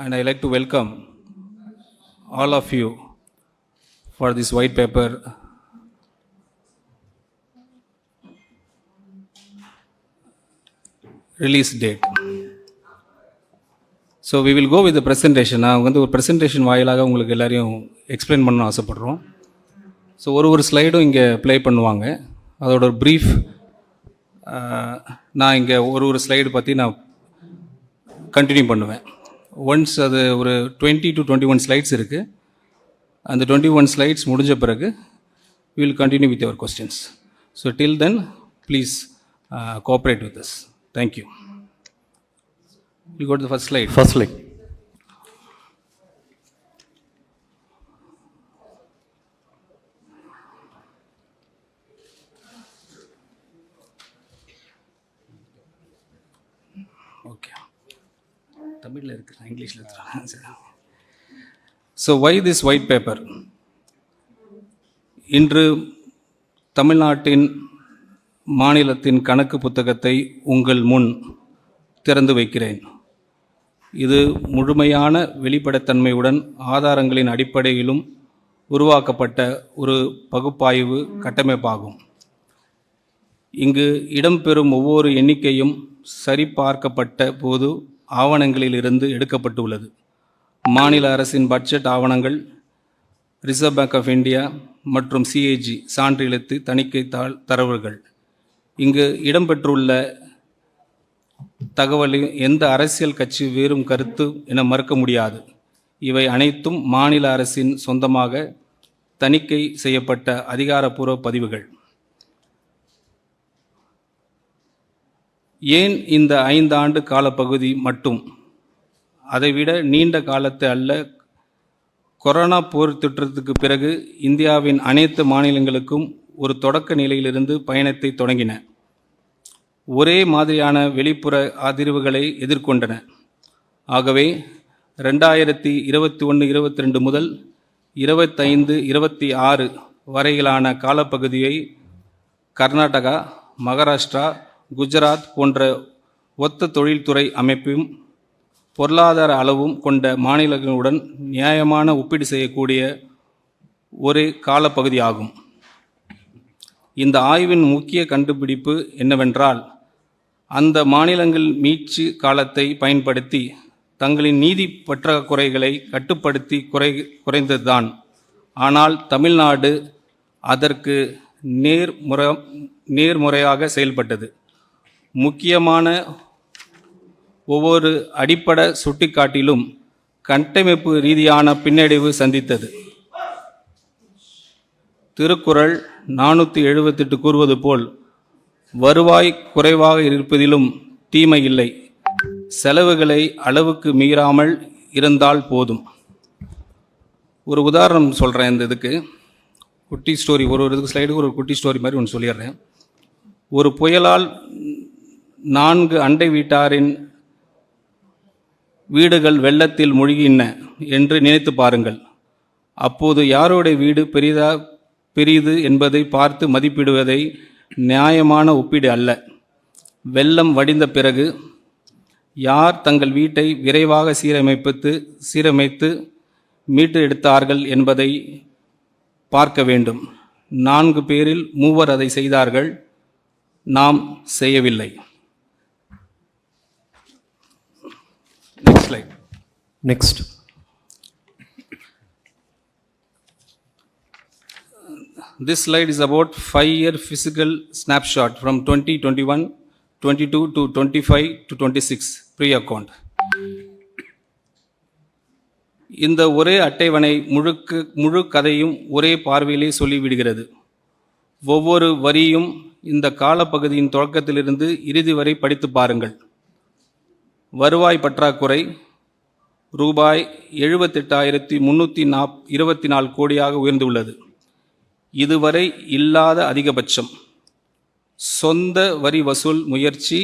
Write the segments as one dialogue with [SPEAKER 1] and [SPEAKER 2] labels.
[SPEAKER 1] and I like to welcome all of you for this white paper release date. So we will go with the presentation. நான் வந்து ஒரு presentation வாயிலாக உங்களுக்கு எல்லாரையும் explain பண்ணணும்னு ஆசைப்படுறோம். ஸோ ஒரு ஸ்லைடும் இங்கே ப்ளே பண்ணுவாங்க. அதோட ஒரு ப்ரீஃப் நான் இங்கே ஒரு ஸ்லைடு பற்றி நான் கண்டினியூ பண்ணுவேன். ஒன்ஸ் அது ஒரு 20 to 21 ஸ்லைட்ஸ் இருக்குது. அந்த 21 ஸ்லைட்ஸ் முடிஞ்ச பிறகு we will continue with your questions. So till then, please cooperate with us. Thank you. You go to the first slide.
[SPEAKER 2] First slide.
[SPEAKER 1] Okay. தமிழில் இருக்கு, இங்கிலீஷில் இருக்கு. So why this white paper? இன்று தமிழ்நாட்டின் மாநிலத்தின் கணக்கு புத்தகத்தை உங்கள் முன் திறந்து வைக்கிறேன். இது முழுமையான வெளிப்படைத்தன்மையுடன் ஆதாரங்களின் அடிப்படையிலும் உருவாக்கப்பட்ட ஒரு பகுப்பாய்வு கட்டமைப்பாகும். இங்கு இடம்பெறும் ஒவ்வொரு எண்ணிக்கையும் சரிபார்க்கப்பட்ட போது ஆவணங்களிலிருந்து எடுக்கப்பட்டுள்ளது. மாநில அரசின் பட்ஜெட் ஆவணங்கள், ரிசர்வ் பேங்க் ஆஃப் இந்தியா மற்றும் சிஏஜி சான்றெழுத்து தணிக்கை தரவுகள். இங்கு இடம்பெற்றுள்ள தகவலில் எந்த அரசியல் கட்சி வேறும் கருத்து என மறுக்க முடியாது. இவை அனைத்தும் மாநில அரசின் சொந்தமாக தணிக்கை செய்யப்பட்ட அதிகாரப்பூர்வ பதிவுகள். ஏன் இந்த 5 ஆண்டு காலப்பகுதி மட்டும்? அதைவிட நீண்ட காலத்து அல்ல. கொரோனா போர் தொற்றுக்கு பிறகு இந்தியாவின் அனைத்து மாநிலங்களுக்கும் ஒரு தொடக்க நிலையிலிருந்து பயணத்தை தொடங்கின. ஒரே மாதிரியான வெளிப்புற அதிர்வுகளை எதிர்கொண்டன. ஆகவே 2021-22 முதல் 25-26 வரையிலான காலப்பகுதியை கர்நாடகா, மகாராஷ்டிரா, குஜராத் போன்ற ஒத்த தொழில்துறை அமைப்பும் பொருளாதார அளவும் கொண்ட மாநிலங்களுடன் நியாயமான ஒப்பீடு செய்யக்கூடிய ஒரு காலப்பகுதியாகும். இந்த ஆய்வின் முக்கிய கண்டுபிடிப்பு என்னவென்றால், அந்த மாநிலங்கள் மீட்சி காலத்தை பயன்படுத்தி தங்களின் நீதி பற்றாக்குறைகளை கட்டுப்படுத்தி குறைந்ததுதான். ஆனால் தமிழ்நாடு அதற்கு நேர்முறையாக செயல்பட்டது. முக்கியமான ஒவ்வொரு அடிப்படை சுட்டிக்காட்டிலும் கட்டமைப்பு ரீதியான பின்னடைவு சந்தித்தது. திருக்குறள் 478 கூறுவது போல், வருவாய் குறைவாக இருப்பதிலும் தீமை இல்லை, செலவுகளை அளவுக்கு மீறாமல் இருந்தால் போதும். ஒரு உதாரணம் சொல்கிறேன். இந்த இதுக்கு குட்டி ஸ்டோரி, ஒரு ஸ்லைடுக்கு ஒரு குட்டி ஸ்டோரி மாதிரி ஒன்று சொல்லிடுறேன். ஒரு புயலால் 4 அண்டை வீட்டாரின் வீடுகள் வெள்ளத்தில் மூழ்கின என்று நினைத்து பாருங்கள். அப்போது யாருடைய வீடு பெரிது என்பதை பார்த்து மதிப்பிடுவதை நியாயமான ஒப்பீடு அல்ல. வெள்ளம் வடிந்த பிறகு யார் தங்கள் வீட்டை விரைவாக சீரமைத்து மீட்டு எடுத்தார்கள் என்பதை பார்க்க வேண்டும். 4 பேரில் 3 அதை செய்தார்கள், நாம் செய்யவில்லை. Next slide.
[SPEAKER 2] Next.
[SPEAKER 1] This slide is about 5-year physical snapshot from 2021, 22 to 25 to 26 pre-account. இந்த ஒரே அட்டைவணை முழு கதையும் ஒரே பார்வையிலே சொல்லிவிடுகிறது. ஒவ்வொரு வரியும் இந்த காலப்பகுதியின் தொடக்கத்திலிருந்து இறுதி வரை படித்து பாருங்கள். வருவாய் பற்றாக்குறை ரூபாய் 78,324 கோடியாக உயர்ந்துள்ளது. இதுவரை இல்லாத அதிகபட்சம். சொந்த வரி வசூல் முயற்சி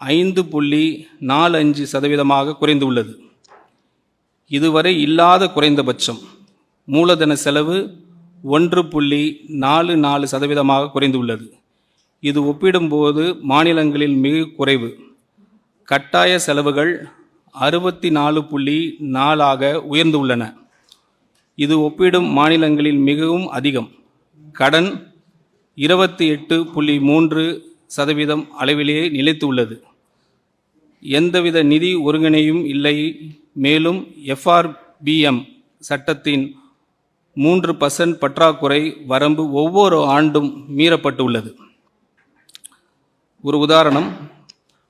[SPEAKER 1] 5.45% குறைந்துள்ளது. இதுவரை இல்லாத குறைந்தபட்சம். மூலதன செலவு 1.44% குறைந்துள்ளது. இது ஒப்பிடும்போது மாநிலங்களில் மிக குறைவு. கட்டாய செலவுகள் 64.4 உயர்ந்துள்ளன. இது ஒப்பிடும் மாநிலங்களில் மிகவும் அதிகம். கடன் 28.3% அளவிலேயே நிலைத்துள்ளது. எந்தவித நிதி ஒருங்கிணையும் இல்லை. மேலும் FRBM சட்டத்தின் 3% பற்றாக்குறை வரம்பு ஒவ்வொரு ஆண்டும் மீறப்பட்டுள்ளது. ஒரு உதாரணம்,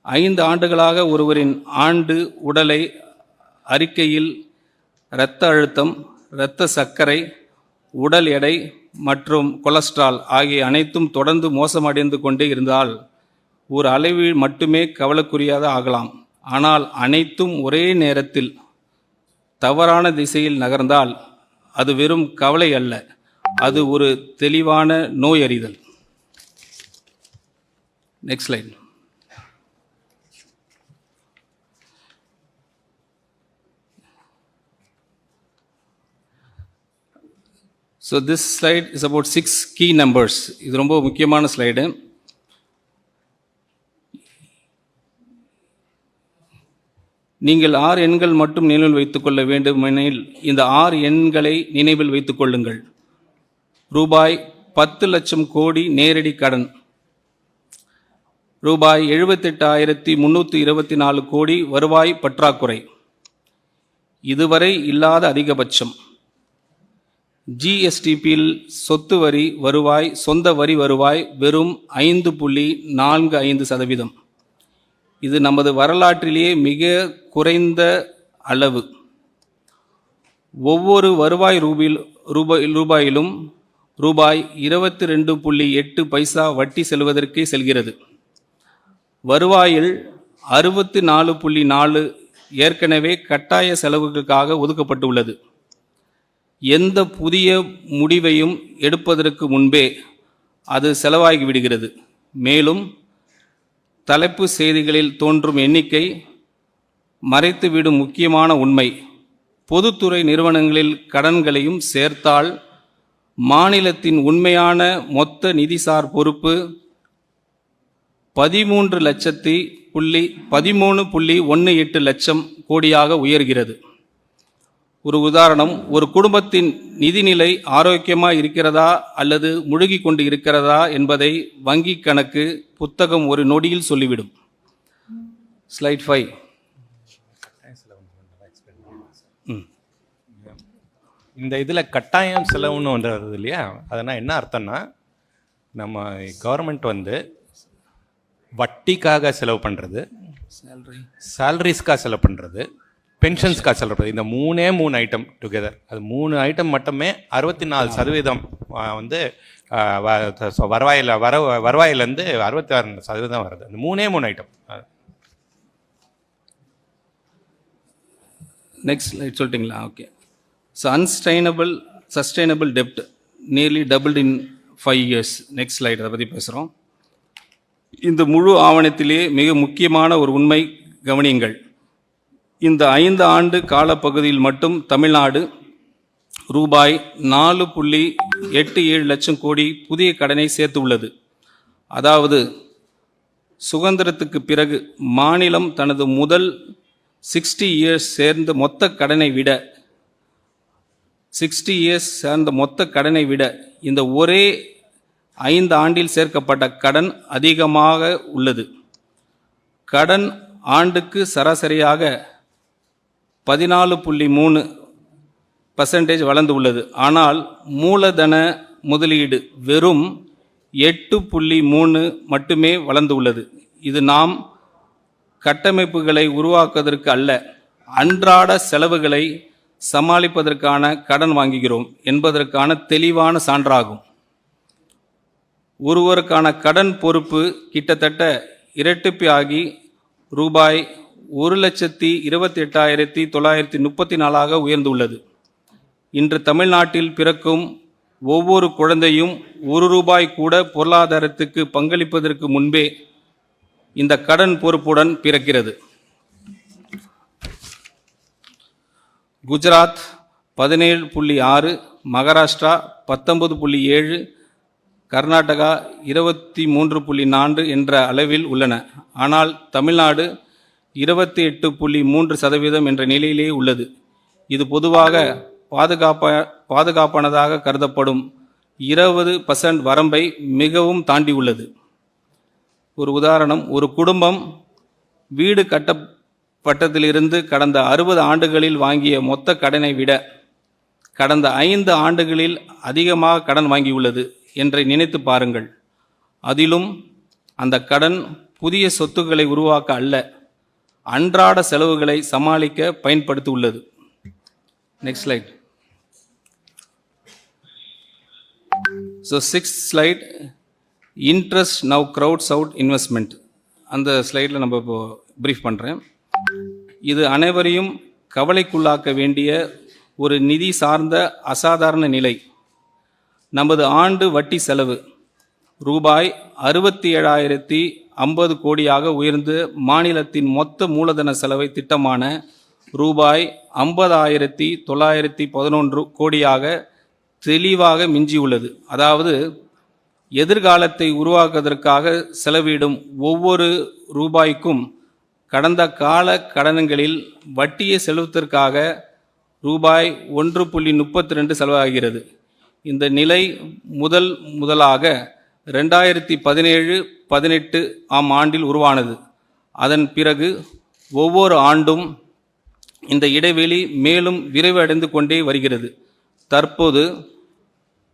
[SPEAKER 1] 5 ஆண்டுகளாக ஒருவரின் ஆண்டு உடலை அறிக்கையில் இரத்த அழுத்தம், இரத்த சர்க்கரை, உடல் எடை மற்றும் கொலஸ்ட்ரால் ஆகிய அனைத்தும் தொடர்ந்து மோசமடைந்து கொண்டே இருந்தால் ஒரு அளவில் மட்டுமே கவலைக்குரியதாக ஆகலாம். ஆனால் அனைத்தும் ஒரே நேரத்தில் தவறான திசையில் நகர்ந்தால் அது வெறும் கவலை அல்ல, அது ஒரு தெளிவான நோயறிதல். Next slide. So this slide is about 6 key numbers. இது ரொம்ப முக்கியமான ஸ்லைடு. நீங்கள் 6 எண்கள் மட்டும் நினைவில் வைத்துக் கொள்ள வேண்டுமெனில் இந்த 6 எண்களை நினைவில் வைத்துக் கொள்ளுங்கள். ரூபாய் 10 லட்சம் கோடி நேரடி கடன், ரூபாய் 78,324 கோடி வருவாய் பற்றாக்குறை, இதுவரை இல்லாத அதிகபட்சம். GSTPயில் சொத்து வரி வருவாய், சொந்த வரி வருவாய் வெறும் 5.45%. இது நமது வரலாற்றிலேயே மிக குறைந்த அளவு. ஒவ்வொரு வருவாய் ரூபாயிலும் ரூபாய் 22.8 பைசா வட்டி செல்வதற்கே செல்கிறது. வருவாயில் 64.4 ஏற்கனவே கட்டாய செலவுகளுக்காக ஒதுக்கப்பட்டுள்ளது. எந்த புதிய முடிவையும் எடுப்பதற்கு முன்பே அது செலவாகிவிடுகிறது. மேலும் தலைப்பு செய்திகளில் தோன்றும் எண்ணிக்கை மறைத்துவிடும் முக்கியமான உண்மை, பொதுத்துறை நிறுவனங்களில் கடன்களையும் சேர்த்தால் மாநிலத்தின் உண்மையான மொத்த நிதிசார் பொறுப்பு 13.18 லட்சம் கோடியாக உயர்கிறது. ஒரு உதாரணம், ஒரு குடும்பத்தின் நிதிநிலை ஆரோக்கியமாக இருக்கிறதா அல்லது முழுகி கொண்டு இருக்கிறதா என்பதை வங்கி கணக்கு புத்தகம் ஒரு நொடியில் சொல்லிவிடும். ஸ்லைட் 5.
[SPEAKER 2] இந்த இதில் கட்டாயம் செலவுன்னு ஒன்று வருது இல்லையா, அதனால் என்ன அர்த்தம்னா, நம்ம கவர்மெண்ட் வந்து வட்டிக்காக செலவு பண்ணுறது, சேலரிஸ்க்காக செலவு பண்ணுறது, பென்ஷன்ஸ்க்காக செலவு பண்ணுறது, இந்த மூணு ஐட்டம் டுகெதர், அது 3 ஐட்டம் மட்டுமே 64% வந்து வருவாயிலேருந்து 66% வருது. இந்த 3 ஐட்டம்.
[SPEAKER 1] நெக்ஸ்ட் ஸ்லைட் சொல்லிட்டீங்களா? ஓகே. ஸோ சஸ்டைனபிள் டெப்ட் நியர்லி டபுள்ட் இன் 5 years. நெக்ஸ்ட் ஸ்லைட் அதை பற்றி பேசுகிறோம். இந்த முழு ஆவணத்திலே மிக முக்கியமான ஒரு உண்மை கவனியுங்கள். இந்த 5 ஆண்டு காலப்பகுதியில் மட்டும் தமிழ்நாடு ரூபாய் 4.87 லட்சம் கோடி புதிய கடனை சேர்த்து உள்ளது. அதாவது சுதந்திரத்துக்கு பிறகு மாநிலம் தனது முதல் 60 years சேர்ந்த மொத்த கடனை விட இந்த ஒரே 5 ஆண்டில் சேர்க்கப்பட்ட கடன் அதிகமாக உள்ளது. கடன் ஆண்டுக்கு சராசரியாக 14.3% வளர்ந்து உள்ளது. ஆனால் மூலதன முதலீடு வெறும் 8.3 மட்டுமே வளர்ந்து உள்ளது. இது நாம் கட்டமைப்புகளை உருவாக்குவதற்கு அல்ல, அன்றாட செலவுகளை சமாளிப்பதற்கான கடன் வாங்குகிறோம் என்பதற்கான தெளிவான சான்றாகும். ஒருவருக்கான கடன் பொறுப்பு கிட்டத்தட்ட இரட்டிப்பாகி ரூபாய் 1,28,934 உயர்ந்துள்ளது. இன்று தமிழ்நாட்டில் பிறக்கும் ஒவ்வொரு குழந்தையும் ₹1 கூட பொருளாதாரத்துக்கு பங்களிப்பதற்கு முன்பே இந்த கடன் பொறுப்புடன் பிறக்கிறது. குஜராத் 17.6, மகாராஷ்டிரா 19.7, கர்நாடகா 23.4 என்ற அளவில் உள்ளன. ஆனால் தமிழ்நாடு 28.3% என்ற நிலையிலே உள்ளது. இது பொதுவாக பாதுகாப்பானதாக கருதப்படும் 20% வரம்பை மிகவும் தாண்டியுள்ளது. ஒரு உதாரணம், ஒரு குடும்பம் வீடு கட்டப்பட்டதிலிருந்து கடந்த 60 ஆண்டுகளில் வாங்கிய மொத்த கடனை விட கடந்த 5 ஆண்டுகளில் அதிகமாக கடன் வாங்கியுள்ளது என்று நினைத்து பாருங்கள். அதிலும் அந்த கடன் புதிய சொத்துக்களை உருவாக்க அல்ல, அன்றாட செலவுகளை சமாளிக்க பயன்படுத்தி உள்ளது. Next slide. So 6th slide, interest now crowds out investment. அந்த ஸ்லைடில் நம்ம இப்போ ப்ரீஃப் பண்ணுறேன். இது அனைவரையும் கவலைக்குள்ளாக்க வேண்டிய ஒரு நிதி சார்ந்த அசாதாரண நிலை. நமது ஆண்டு வட்டி செலவு ரூபாய் 67,050 கோடியாக உயர்ந்து மாநிலத்தின் மொத்த மூலதன செலவை திட்டமான ரூபாய் 50,911 கோடியாக தெளிவாக மிஞ்சியுள்ளது. அதாவது எதிர்காலத்தை உருவாக்குவதற்காக செலவிடும் ஒவ்வொரு ரூபாய்க்கும் கடந்த கால கடன்களில் வட்டியை செலுத்துவதற்காக ரூபாய் 1.32 செலவாகிறது. இந்த நிலை முதலாக 2017-18 ஆண்டில் உருவானது. அதன் பிறகு ஒவ்வொரு ஆண்டும் இந்த இடைவெளி மேலும் விரைவடைந்து கொண்டே வருகிறது. தற்போது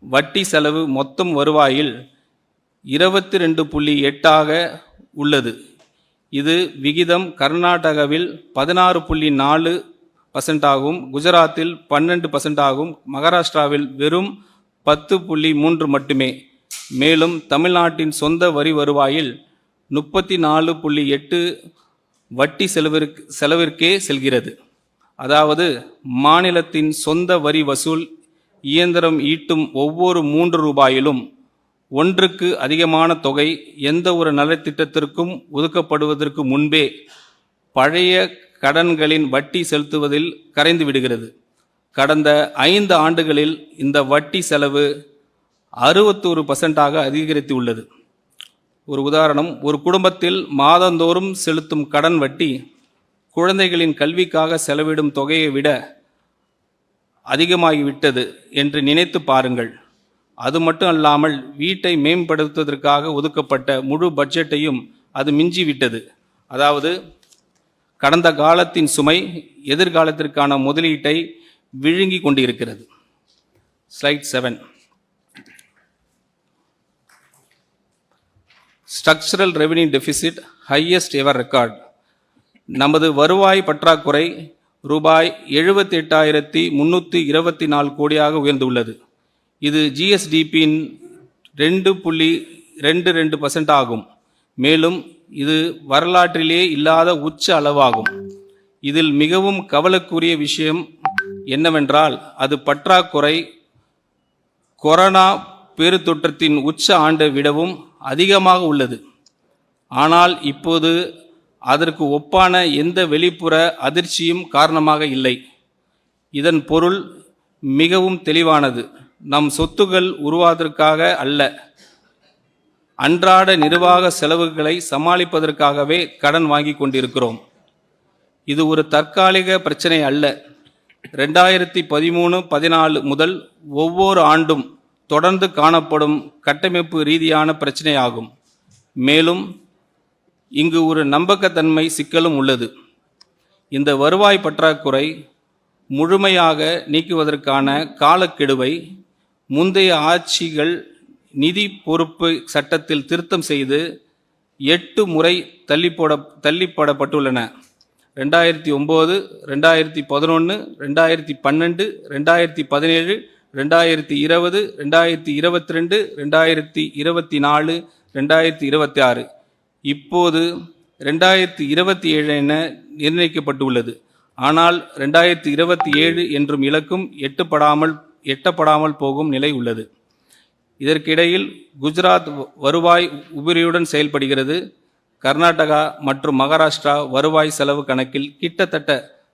[SPEAKER 1] வட்டி செலவு மொத்தம் வருவாயில் 22.8 உள்ளது. இது விகிதம் கர்நாடகாவில் 16.4% ஆகும், குஜராத்தில் 12% ஆகும், மகாராஷ்டிராவில் வெறும் 10.3 மட்டுமே. மேலும் தமிழ்நாட்டின் சொந்த வரி வருவாயில் 34.8 வட்டி செலவிற்கே செல்கிறது. அதாவது மாநிலத்தின் சொந்த வரி வசூல் இயந்திரம் ஈட்டும் ஒவ்வொரு 3 ரூபாயிலும் ஒன்றுக்கு அதிகமான தொகை எந்த ஒரு நலத்திட்டத்திற்கும் ஒதுக்கப்படுவதற்கு முன்பே பழைய கடன்களின் வட்டி செலுத்துவதில் கரைந்து விடுகிறது. கடந்த 5 ஆண்டுகளில் இந்த வட்டி செலவு 61% அதிகரித்துள்ளது. ஒரு உதாரணம், ஒரு குடும்பத்தில் மாதந்தோறும் செலுத்தும் கடன் வட்டி குழந்தைகளின் கல்விக்காக செலவிடும் தொகையை விட அதிகமாகிவிட்டது என்று நினைத்து பாருங்கள். அது மட்டும் அல்லாமல் வீட்டை மேம்படுத்துவதற்காக ஒதுக்கப்பட்ட முழு பட்ஜெட்டையும் அது மிஞ்சிவிட்டது. அதாவது கடந்த காலத்தின் சுமை எதிர்காலத்திற்கான முதலீட்டை விழுங்கி கொண்டிருக்கிறது. Slide 7. Structural revenue deficit highest ever record. நமது வருவாய் பற்றாக்குறை ரூபாய் 78,324 கோடியாக உயர்ந்துள்ளது. இது ஜிஎஸ்டிபியின் 2.22% ஆகும். மேலும் இது வரலாற்றிலே இல்லாத உச்ச அளவாகும். இதில் மிகவும் கவலைக்குரிய விஷயம் என்னவென்றால் அது பற்றாக்குறை கொரோனா பெருந்தொற்றத்தின் உச்ச ஆண்டை விடவும் அதிகமாக உள்ளது. ஆனால் இப்போது அதற்கு ஒப்பான எந்த வெளிப்புற அதிர்ச்சியும் காரணமாக இல்லை. இதன் பொருள் மிகவும் தெளிவானது. நம் சொத்துக்கள் உருவாவதற்காக அல்ல, அன்றாட நிர்வாக செலவுகளை சமாளிப்பதற்காகவே கடன் வாங்கி கொண்டிருக்கிறோம். இது ஒரு தற்காலிக பிரச்சனை அல்ல. 2013-14 முதல் ஒவ்வொரு ஆண்டும் தொடர்ந்து காணப்படும் கட்டமைப்பு ரீதியான பிரச்சனையாகும். மேலும் இங்கு ஒரு நம்பகத்தன்மை சிக்கலும் உள்ளது. இந்த வருவாய் பற்றாக்குறை முழுமையாக நீக்குவதற்கான காலக்கெடுவை முந்தைய ஆட்சிகள் நிதி பொறுப்பு சட்டத்தில் திருத்தம் செய்து 8 முறை தள்ளிப்படப்பட்டுள்ளன. 2009, 2011, 2012, 2017, 2020, 2022, 2024, 2026, இப்போது 2027 என நிர்ணயிக்கப்பட்டுள்ளது. ஆனால் 2027 என்றும் இலக்கும் எட்டப்படாமல் போகும் நிலை உள்ளது. இதற்கிடையில் குஜராத் வருவாய் உபரியுடன் செயல்படுகிறது. கர்நாடகா மற்றும் மகாராஷ்டிரா வருவாய் செலவு கணக்கில் கிட்டத்தட்ட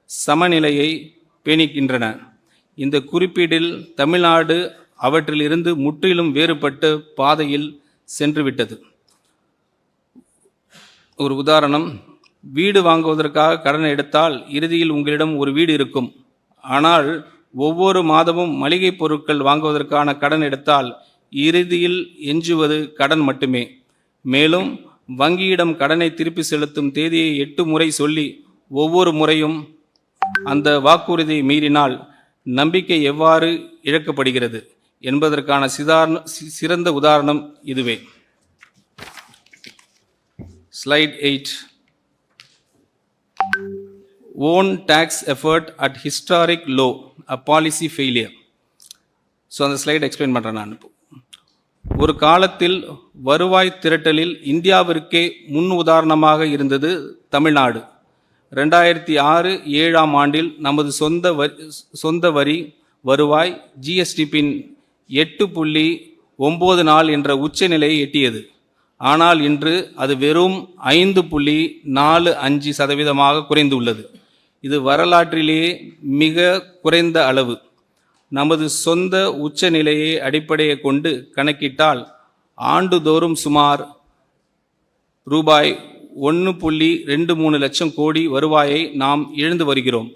[SPEAKER 1] சமநிலையை பேணிக்கின்றன. இந்த குறிப்பீட்டில் தமிழ்நாடு அவற்றிலிருந்து முற்றிலும் வேறுபட்ட பாதையில் சென்றுவிட்டது. ஒரு உதாரணம், வீடு வாங்குவதற்காக கடன் எடுத்தால் இறுதியில் உங்களிடம் ஒரு வீடு இருக்கும். ஆனால் ஒவ்வொரு மாதமும் மளிகை பொருட்கள் வாங்குவதற்கான கடன் எடுத்தால் இறுதியில் எஞ்சுவது கடன் மட்டுமே. மேலும் வங்கியிடம் கடனை திருப்பி செலுத்தும் தேதியை 8 முறை சொல்லி ஒவ்வொரு முறையும் அந்த வாக்குறுதியை மீறினால் நம்பிக்கை எவ்வாறு இழக்கப்படுகிறது என்பதற்கான சிறந்த உதாரணம் இதுவே. Slide 8. Own tax effort at historic low, a policy failure. So அந்த ஸ்லைட் எக்ஸ்பிளைன் பண்ணுறேன் நான். ஒரு காலத்தில் வருவாய் திரட்டலில் இந்தியாவிற்கே முன் உதாரணமாக இருந்தது தமிழ்நாடு. 2006-7 ஆண்டில் நமது சொந்த வரி வருவாய் ஜிஎஸ்டிபின் 8.94 என்ற உச்ச நிலையை எட்டியது. ஆனால் இன்று அது வெறும் 5.45% குறைந்துள்ளது. இது வரலாற்றிலேயே மிக குறைந்த அளவு. நமது சொந்த உச்ச நிலையை அடிப்படையை கொண்டு கணக்கிட்டால் ஆண்டுதோறும் சுமார் ரூபாய் 1.23 லட்சம் கோடி வருவாயை நாம் இழந்து வருகிறோம்.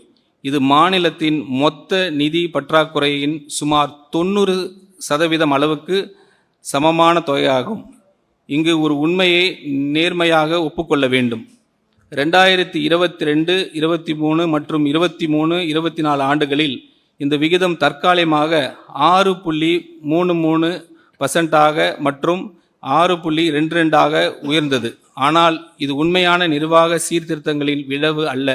[SPEAKER 1] இது மாநிலத்தின் மொத்த நிதி பற்றாக்குறையின் சுமார் 90% அளவுக்கு சமமான தொகையாகும். இங்கு ஒரு உண்மையை நேர்மையாக ஒப்புக்கொள்ள வேண்டும். 2022, 23 மற்றும் 23-24 ஆண்டுகளில் இந்த விகிதம் தற்காலிகமாக 6.33% மற்றும் 6.22 உயர்ந்தது. ஆனால் இது உண்மையான நிர்வாக சீர்திருத்தங்களின் விளைவு அல்ல.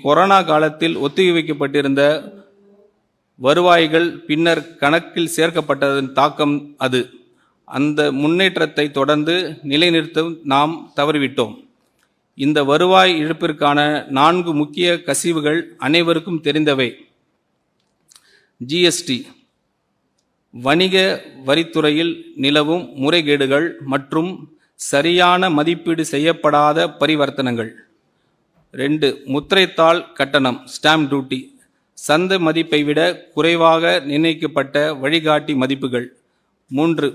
[SPEAKER 1] கொரோனா காலத்தில் ஒத்திவைக்கப்பட்டிருந்த வருவாய்கள் பின்னர் கணக்கில் சேர்க்கப்பட்டதன் தாக்கம் அது. அந்த முன்னேற்றத்தை தொடர்ந்து நிலைநிறுத்த நாம் தவறிவிட்டோம். இந்த வருவாய் இழப்பிற்கான 4 முக்கிய கசிவுகள் அனைவருக்கும் தெரிந்தவை. ஜிஎஸ்டி, வணிக வரித்துறையில் நிலவும் முறைகேடுகள் மற்றும் சரியான மதிப்பீடு செய்யப்படாத பரிவர்த்தனைகள். 2. முத்திரைத்தாள் கட்டணம், ஸ்டாம்ப் டியூட்டி, சந்தை மதிப்பை விட குறைவாக நிர்ணயிக்கப்பட்ட வழிகாட்டி மதிப்புகள். 3.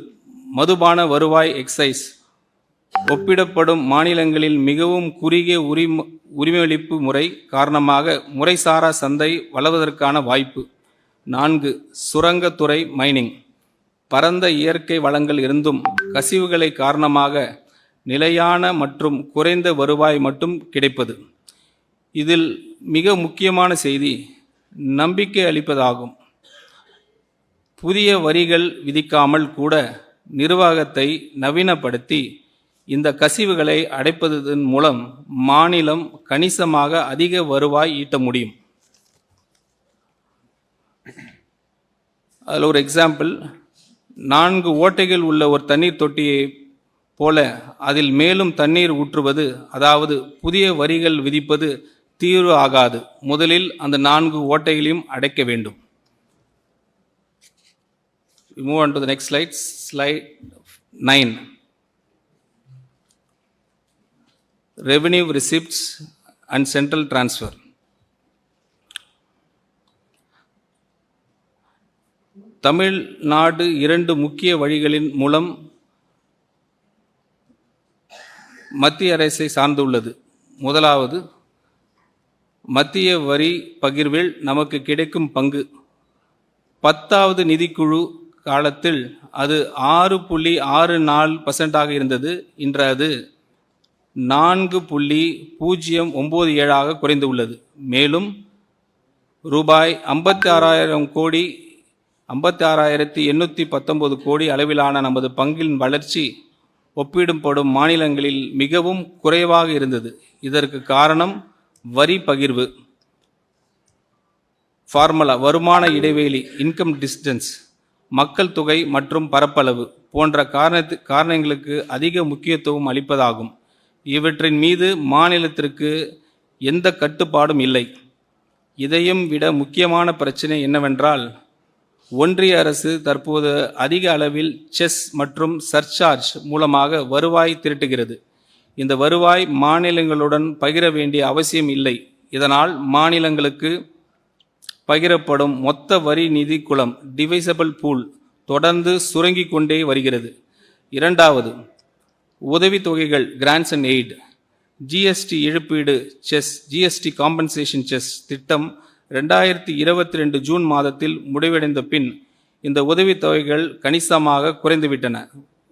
[SPEAKER 1] மதுபான வருவாய் எக்ஸைஸ், ஒப்பிடப்படும் மாநிலங்களில் மிகவும் குறுகிய உரிமையளிப்பு முறை காரணமாக முறைசாரா சந்தை வளர்வதற்கான வாய்ப்பு. 4. சுரங்கத்துறை மைனிங், பரந்த இயற்கை வளங்கள் இருந்தும் கசிவுகளை காரணமாக நிலையான மற்றும் குறைந்த வருவாய் மட்டும் கிடைப்பது. இதில் மிக முக்கியமான செய்தி நம்பிக்கை அளிப்பதாகும். புதிய வரிகள் விதிக்காமல் கூட நிர்வாகத்தை நவீனப்படுத்தி இந்த கசிவுகளை அடைப்பதன் மூலம் மாநிலம் கணிசமாக அதிக வருவாய் ஈட்ட முடியும். அதில் ஒரு எக்ஸாம்பிள், 4 ஓட்டைகள் உள்ள ஒரு தண்ணீர் தொட்டியை போல அதில் மேலும் தண்ணீர் ஊற்றுவது, அதாவது புதிய வரிகள் விதிப்பது தீர்வு ஆகாது. முதலில் அந்த 4 ஓட்டைகளையும் அடைக்க வேண்டும். We move on to the next slide, slide 9. Revenue receipts and central transfer. Tamil Nadu 2 முக்கிய வழிகளின் மூலம் மத்திய அரசை சார்ந்துள்ளது. முதலாவது, மத்திய வரி பகிர்வில் நமக்கு கிடைக்கும் பங்கு. 10வது நிதிக்குழு காலத்தில் அது 6.64% இருந்தது. இன்று அது 4.097 குறைந்து உள்ளது. மேலும் ரூபாய் 56,819 கோடி அளவிலான நமது பங்கின் வளர்ச்சி ஒப்பிடப்படும் மாநிலங்களில் மிகவும் குறைவாக இருந்தது. இதற்கு காரணம் வரி பகிர்வு ஃபார்முலா, வருமான இடைவெளி, இன்கம் டிஸ்டன்ஸ், மக்கள் தொகை மற்றும் பரப்பளவு போன்ற காரணங்களுக்கு அதிக முக்கியத்துவம் அளிப்பதாகும். இவற்றின் மீது மாநிலத்திற்கு எந்த கட்டுப்பாடும் இல்லை. இதையும் விட முக்கியமான பிரச்சனை என்னவென்றால், ஒன்றிய அரசு தற்போது அதிக அளவில் செஸ் மற்றும் சர்சார்ஜ் மூலமாக வருவாய் திரட்டுகிறது. இந்த வருவாய் மாநிலங்களுடன் பகிர வேண்டிய அவசியம் இல்லை. இதனால் மாநிலங்களுக்கு பகிரப்படும் மொத்த வரி நிதி குளம், டிவைசபிள் பூல், தொடர்ந்து சுருங்கிக் கொண்டே வருகிறது. இரண்டாவது, உதவித்தொகைகள், கிராண்ட்ஸ் அண்ட் எய்ட். ஜிஎஸ்டி இழப்பீடு செஸ் ஜிஎஸ்டி காம்பன்சேஷன் செஸ் திட்டம் 2022 ஜூன் மாதத்தில் முடிவடைந்த பின் இந்த உதவித்தொகைகள் கணிசமாக குறைந்துவிட்டன.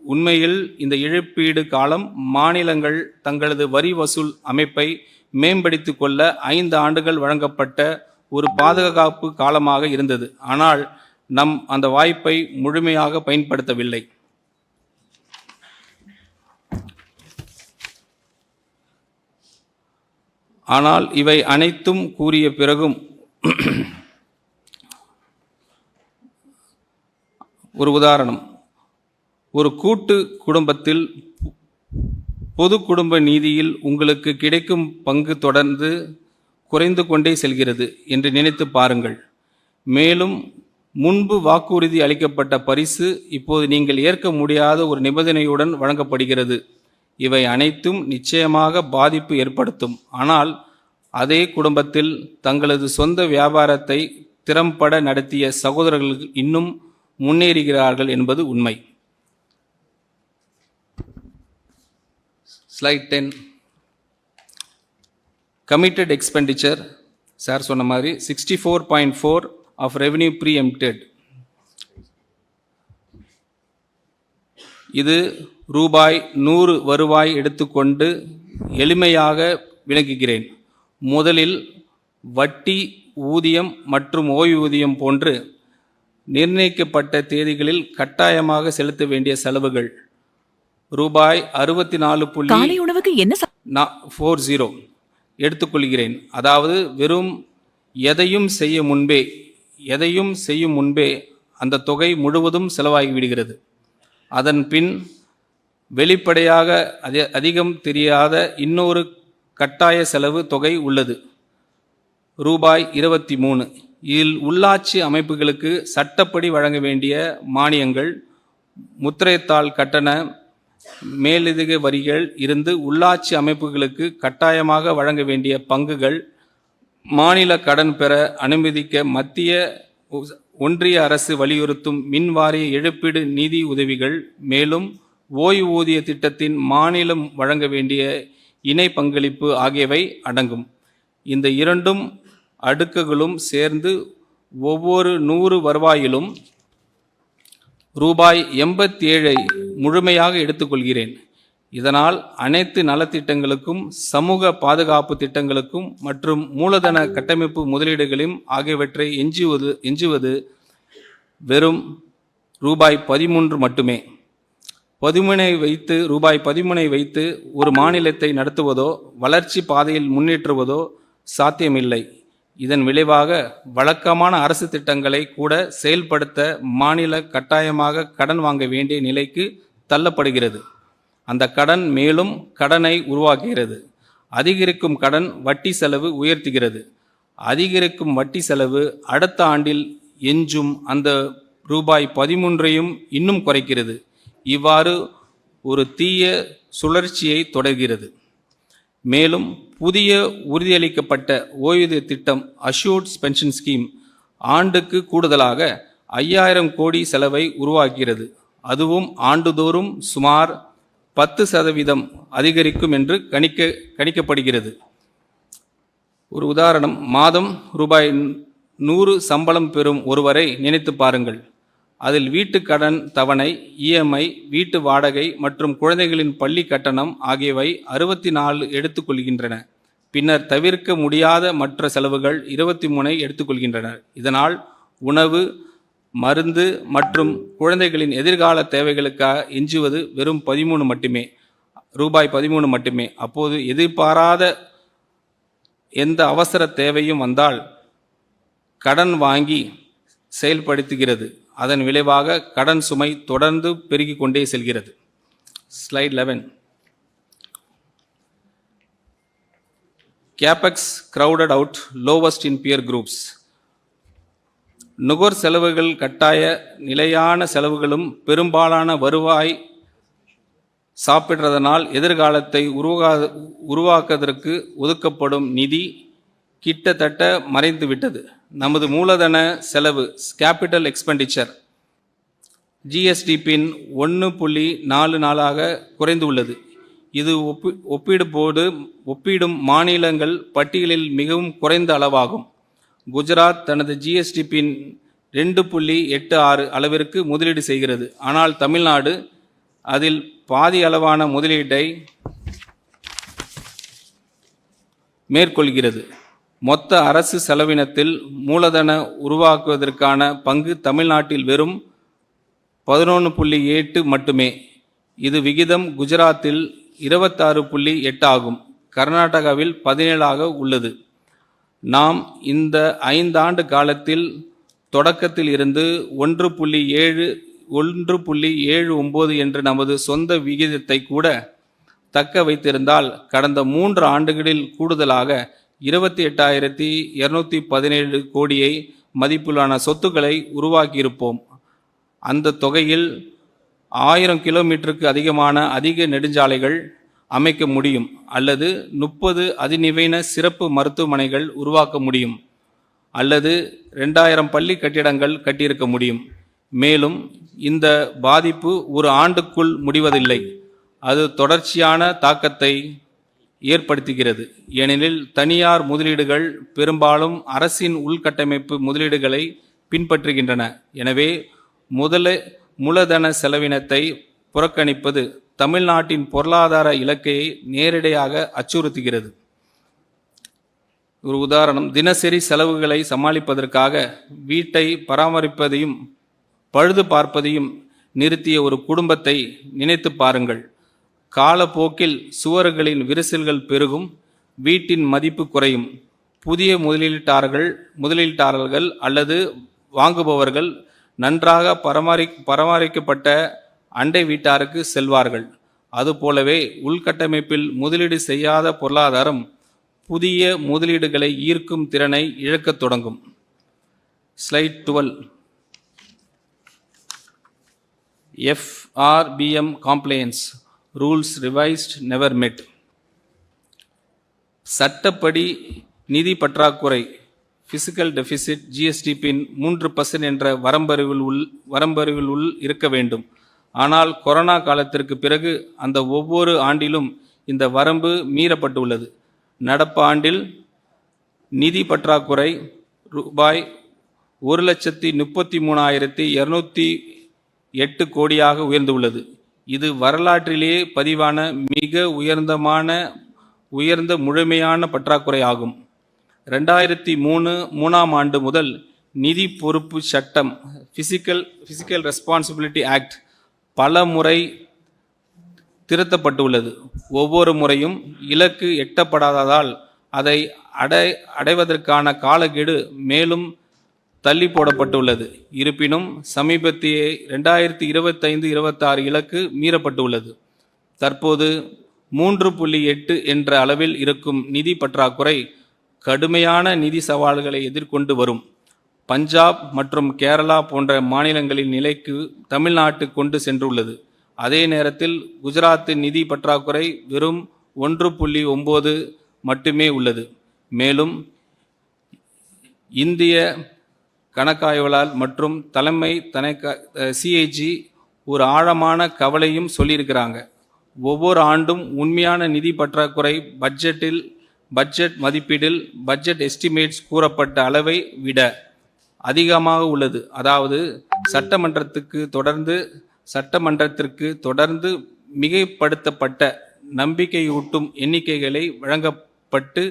[SPEAKER 1] உண்மையில் இந்த இழப்பீடு காலம் மாநிலங்கள் தங்களது வரி வசூல் அமைப்பை மேம்படுத்திக் கொள்ள 5 ஆண்டுகள் வழங்கப்பட்ட ஒரு பாதுகாப்பு காலமாக இருந்தது. ஆனால் நம் அந்த வாய்ப்பை முழுமையாக பயன்படுத்தவில்லை. ஆனால் இவை அனைத்தும் கூறிய பிறகும் ஒரு உதாரணம், ஒரு கூட்டு குடும்பத்தில் பொது குடும்ப நிதியில் உங்களுக்கு கிடைக்கும் பங்கு தொடர்ந்து குறைந்து கொண்டே செல்கிறது என்று நினைத்து பாருங்கள். மேலும் முன்பு வாக்குறுதி அளிக்கப்பட்ட பரிசு இப்போது நீங்கள் ஏற்க முடியாத ஒரு நிபந்தனையுடன் வழங்கப்படுகிறது. இவை அனைத்தும் நிச்சயமாக பாதிப்பு ஏற்படுத்தும். ஆனால் அதே குடும்பத்தில் தங்களது சொந்த வியாபாரத்தை திறம்பட நடத்திய சகோதரர்கள் இன்னும் முன்னேறுகிறார்கள் என்பது உண்மை. ஸ்லைட் 10. கமிட்டட் எக்ஸ்பெண்டிச்சர் சார் சொன்ன மாதிரி 64.4 ஆஃப் ரெவென்யூ ப்ரீஎம்ப்டட். இது ரூபாய் 100 வருவாய் எடுத்துக்கொண்டு எளிமையாக விளக்குகிறேன். முதலில் வட்டி, ஊதியம் மற்றும் ஓய்வூதியம் போன்று நிர்ணயிக்கப்பட்ட தேதிகளில் கட்டாயமாக செலுத்த வேண்டிய செலவுகள் ரூபாய் 64.40 எடுத்துக்கொள்கிறேன். அதாவது வெறும் எதையும் செய்யும் முன்பே அந்த தொகை முழுவதும் செலவாகிவிடுகிறது. அதன் பின் வெளிப்படையாக அதிகம் தெரியாத இன்னொரு கட்டாய செலவு தொகை உள்ளது, ரூபாய் 23. இதில் உள்ளாட்சி அமைப்புகளுக்கு சட்டப்படி வழங்க வேண்டிய மானியங்கள், முத்திரைத்தாள் கட்டண மேலதிக வரிகள் இருந்து உள்ளாட்சி அமைப்புகளுக்கு கட்டாயமாக வழங்க வேண்டிய பங்குகள், மாநில கடன் பெற அனுமதிக்க மத்திய ஒன்றிய அரசு வலியுறுத்தும் மின்வாரிய இழப்பீடு நிதி உதவிகள், மேலும் ஓய்வூதிய திட்டத்தின் மாநிலம் வழங்க வேண்டிய இணை பங்களிப்பு ஆகியவை அடங்கும். இந்த இரண்டும் அடுக்குகளும் சேர்ந்து ஒவ்வொரு 100 வருவாயிலும் ரூபாய் 87 முழுமையாக எடுத்துக்கொள்கிறேன். இதனால் அனைத்து நலத்திட்டங்களுக்கும், சமூக பாதுகாப்பு திட்டங்களுக்கும் மற்றும் மூலதன கட்டமைப்பு முதலீடுகளையும் ஆகியவற்றை எஞ்சுவது வெறும் ரூபாய் 13 மட்டுமே. ரூபாய் 13 வைத்து ஒரு மாநிலத்தை நடத்துவதோ வளர்ச்சி பாதையில் முன்னேற்றுவதோ சாத்தியமில்லை. இதன் விளைவாக வழக்கமான அரசு திட்டங்களை கூட செயல்படுத்த மாநில கட்டாயமாக கடன் வாங்க வேண்டிய நிலைக்கு தள்ளப்படுகிறது. அந்த கடன் மேலும் கடனை உருவாக்குகிறது. அதிகரிக்கும் கடன் வட்டி செலவு உயர்த்துகிறது. அதிகரிக்கும் வட்டி செலவு அடுத்த ஆண்டில் எஞ்சும் அந்த ரூபாய் 13ஐயும் இன்னும் குறைக்கிறது. இவ்வாறு ஒரு தீய சுழற்சியை தொடர்கிறது. மேலும் புதிய உறுதியளிக்கப்பட்ட ஓய்வூதிய திட்டம் அஷ்யூர்ட் பென்ஷன் ஸ்கீம் ஆண்டுக்கு கூடுதலாக 5000 கோடி செலவை உருவாக்குகிறது. அதுவும் ஆண்டுதோறும் சுமார் 10% அதிகரிக்கும் என்று கணிக்கப்படுகிறது. ஒரு உதாரணம், மாதம் ரூபாய் 100 சம்பளம் பெறும் ஒருவரை நினைத்து பாருங்கள். அதில் வீட்டு கடன் தவணை, இஎம்ஐ, வீட்டு வாடகை மற்றும் குழந்தைகளின் பள்ளி கட்டணம் ஆகியவை 64 எடுத்துக்கொள்கின்றன. பின்னர் தவிர்க்க முடியாத மற்ற செலவுகள் 23 எடுத்துக்கொள்கின்றனர். இதனால் உணவு, மருந்து மற்றும் குழந்தைகளின் எதிர்கால தேவைகளுக்காக எஞ்சுவது வெறும் ரூபாய் 13 மட்டுமே. அப்போது எதிர்பாராத எந்த அவசர தேவையும் வந்தால் கடன் வாங்கி செயல்படுத்துகிறது. அதன் விளைவாக கடன் சுமை தொடர்ந்து பெருகிக் கொண்டே செல்கிறது. Slide 11. Capex crowded out lowest in peer groups. நுகர் செலவுகள் கட்டாய நிலையான செலவுகளும் பெரும்பாலான வருவாய் சாப்பிடுறதனால் எதிர்காலத்தை உருவாக்குவதற்கு ஒதுக்கப்படும் நிதி கிட்டத்தட்ட மறைந்துவிட்டது. நமது மூலதன செலவு கேபிட்டல் எக்ஸ்பெண்டிச்சர் ஜிஎஸ்டி பின் 1.44 குறைந்துள்ளது. இது ஒப்பிடும் மாநிலங்கள் பட்டியலில் மிகவும் குறைந்த அளவாகும். குஜராத் தனது ஜிஎஸ்டி பின் 2.86 அளவிற்கு முதலீடு செய்கிறது. ஆனால் தமிழ்நாடு அதில் பாதி அளவான முதலீட்டை மேற்கொள்கிறது. மொத்த அரசு செலவினத்தில் மூலதன உருவாக்குவதற்கான பங்கு தமிழ்நாட்டில் வெறும் 11.8 மட்டுமே. இது விகிதம் குஜராத்தில் 26.8 ஆகும். கர்நாடகாவில் 17 உள்ளது. நாம் இந்த 5 ஆண்டு காலத்தில் தொடக்கத்தில் இருந்து 1.79 என்ற நமது சொந்த விகிதத்தை கூட தக்க வைத்திருந்தால் கடந்த 3 ஆண்டுகளில் கூடுதலாக 28,217 கோடியை மதிப்பிலான சொத்துக்களை உருவாக்கியிருப்போம். அந்த தொகையில் 1000 கிலோமீட்டருக்கு அதிகமான அதிக நெடுஞ்சாலைகள் அமைக்க முடியும் அல்லது 30 அதிநவீன சிறப்பு மருத்துவமனைகள் உருவாக்க முடியும் அல்லது 2000 பள்ளி கட்டிடங்கள் கட்டியிருக்க முடியும். மேலும் இந்த பாதிப்பு ஒரு ஆண்டுக்குள் முடிவதில்லை. அது தொடர்ச்சியான தாக்கத்தை ஏற்படுத்துகிறது. ஏனெனில் தனியார் முதலீடுகள் பெரும்பாலும் அரசின் உள்கட்டமைப்பு முதலீடுகளை பின்பற்றுகின்றன. எனவே மூலதன செலவினத்தை புறக்கணிப்பது தமிழ்நாட்டின் பொருளாதார இலக்கை நேரடியாக அச்சுறுத்துகிறது. ஒரு உதாரணம், தினசரி செலவுகளை சமாளிப்பதற்காக வீட்டை பராமரிப்பதையும் பழுது பார்ப்பதையும் நிறுத்திய ஒரு குடும்பத்தை நினைத்து பாருங்கள். காலப்போக்கில் சுவர்களின் விரிசல்கள் பெருகும், வீட்டின் மதிப்பு குறையும். புதிய முதலீட்டாளர்கள் அல்லது வாங்குபவர்கள் நன்றாக பராமரிக்கப்பட்ட அண்டை வீட்டாருக்கு செல்வார்கள். அதுபோலவே உள்கட்டமைப்பில் முதலீடு செய்யாத பொருளாதாரம் புதிய முதலீடுகளை ஈர்க்கும் திறனை இழக்கத் தொடங்கும். Slide 12. FRBM compliance rules revised never met. சட்டப்படி நிதி பற்றாக்குறை பிசிக்கல் டெபிசிட் ஜிஎஸ்டி பின் 3% என்ற வரம்பறிவில் உள் இருக்க வேண்டும். ஆனால் கொரோனா காலத்திற்கு பிறகு அந்த ஒவ்வொரு ஆண்டிலும் இந்த வரம்பு மீறப்பட்டுள்ளது. நடப்பு ஆண்டில் நிதி பற்றாக்குறை ரூபாய் 1,33,208 கோடியாக உயர்ந்துள்ளது. இது வரலாற்றிலேயே பதிவான மிக உயர்ந்த முழுமையான பற்றாக்குறை ஆகும். 2003 ஆண்டு முதல் நிதி பொறுப்பு சட்டம் பிசிக்கல் ரெஸ்பான்சிபிலிட்டி ஆக்ட் பல முறை திருத்தப்பட்டுள்ளது. ஒவ்வொரு முறையும் இலக்கு எட்டப்படாததால் அதை அடைவதற்கான காலக்கெடு மேலும் தள்ளி போடப்பட்டுள்ளது. இருப்பினும் சமீபத்திய 2025-26 இலக்கு மீறப்பட்டுள்ளது. தற்போது 3.8 என்ற அளவில் இருக்கும் நிதி பற்றாக்குறை கடுமையான நிதி சவால்களை எதிர்கொண்டு வரும். பஞ்சாப் மற்றும் கேரளா போன்ற மாநிலங்களின் நிலைக்கு தமிழ்நாட்டு கொண்டு சென்றுள்ளது. அதே நேரத்தில் குஜராத்தின் நிதி பற்றாக்குறை வெறும் 1.9 மட்டுமே உள்ளது. மேலும் இந்திய கணக்காய்வாளர் மற்றும் தலைமை CAG ஒரு ஆழமான கவலையும் சொல்லியிருக்கிறாங்க. ஒவ்வொரு ஆண்டும் உண்மையான நிதி பற்றாக்குறை பட்ஜெட் மதிப்பீடில் பட்ஜெட் எஸ்டிமேட்ஸ் கூறப்பட்ட அளவை விட அதிகமாக உள்ளது. அதாவது சட்டமன்றத்திற்கு தொடர்ந்து மிகைப்படுத்தப்பட்ட நம்பிக்கையூட்டும் எண்ணிக்கைகளை வழங்கப்பட்டு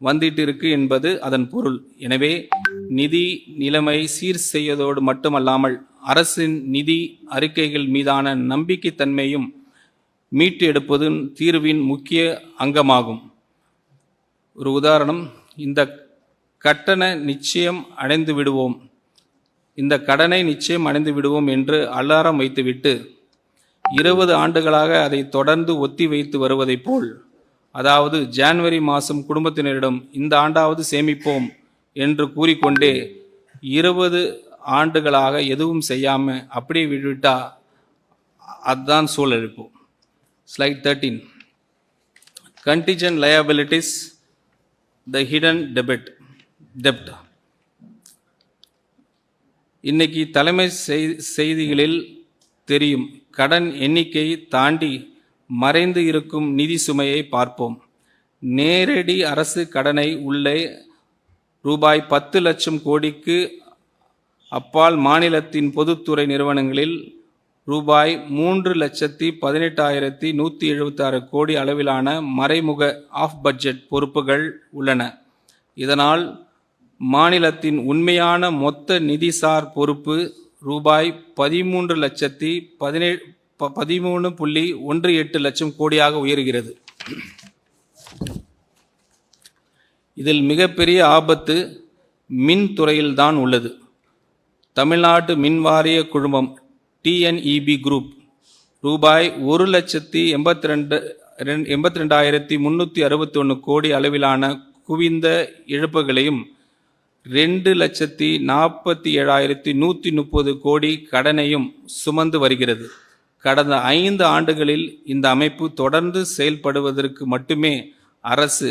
[SPEAKER 1] வந்துட்டு இருக்கு என்பது அதன் பொருள். எனவே நிதி நிலைமை சீர் செய்வதோடு மட்டுமல்லாமல் அரசின் நிதி அறிக்கைகள் மீதான நம்பிக்கைத்தன்மையும் மீட்டு எடுப்பது தீர்வின் முக்கிய அங்கமாகும். ஒரு உதாரணம், இந்த கடனை நிச்சயம் அடைந்து விடுவோம் என்று அலாரம் வைத்துவிட்டு 20 ஆண்டுகளாக அதை தொடர்ந்து ஒத்தி வைத்து வருவதைப் போல், அதாவது ஜனவரி மாதம் குடும்பத்தினரிடம் இந்த ஆண்டாவது சேமிப்போம் என்று கூறிக்கொண்டே 20 ஆண்டுகளாக எதுவும் செய்யாமல் அப்படியே விட்டுவிட்டா அதுதான் சூழலிப்பு. Slide 13. Contingent liabilities, the hidden debt. இன்னைக்கு தலைமை செய்திகளில் தெரியும், கடன் எண்ணிக்கை தாண்டி மறைந்து இருக்கும் நிதி சுமையை பார்ப்போம். நேரடி அரசு கடனை உள்ளே ரூபாய் 10 லட்சம் கோடிக்கு அப்பால் மாநிலத்தின் பொதுத்துறை நிறுவனங்களில் ரூபாய் 3,18,176 கோடி அளவிலான மறைமுக ஆஃப் பட்ஜெட் பொறுப்புகள் உள்ளன. இதனால் மாநிலத்தின் உண்மையான மொத்த நிதிசார் பொறுப்பு ரூபாய் 13,18 லட்சம் கோடியாக உயர்கிறது. இதில் மிகப்பெரிய ஆபத்து மின்துறையில்தான் உள்ளது. தமிழ்நாடு மின்வாரிய குழுமம் TNEB குரூப் ரூபாய் 1,82,361 கோடி அளவிலான குவிந்த இழப்புகளையும் 2,47,130 கோடி கடனையும் சுமந்து வருகிறது. கடந்த 5 ஆண்டுகளில் இந்த அமைப்பு தொடர்ந்து செயல்படுவதற்கு மட்டுமே அரசு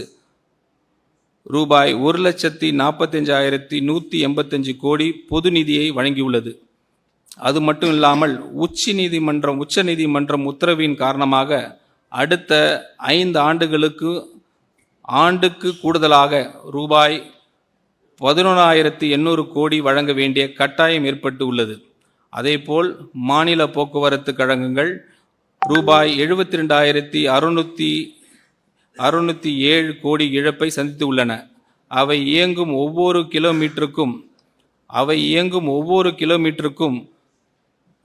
[SPEAKER 1] ரூபாய் 1,45,185 கோடி பொது நிதியை வழங்கியுள்ளது. அது மட்டும் இல்லாமல் உச்ச நீதிமன்றம் உத்தரவின் காரணமாக அடுத்த 5 ஆண்டுக்கு கூடுதலாக ரூபாய் 11,800 கோடி வழங்க வேண்டிய கட்டாயம் ஏற்பட்டு உள்ளது. அதேபோல் மாநில போக்குவரத்து கழகங்கள் ரூபாய் 72,607 கோடி இழப்பை சந்தித்து உள்ளன. அவை இயங்கும் ஒவ்வொரு கிலோமீட்டருக்கும்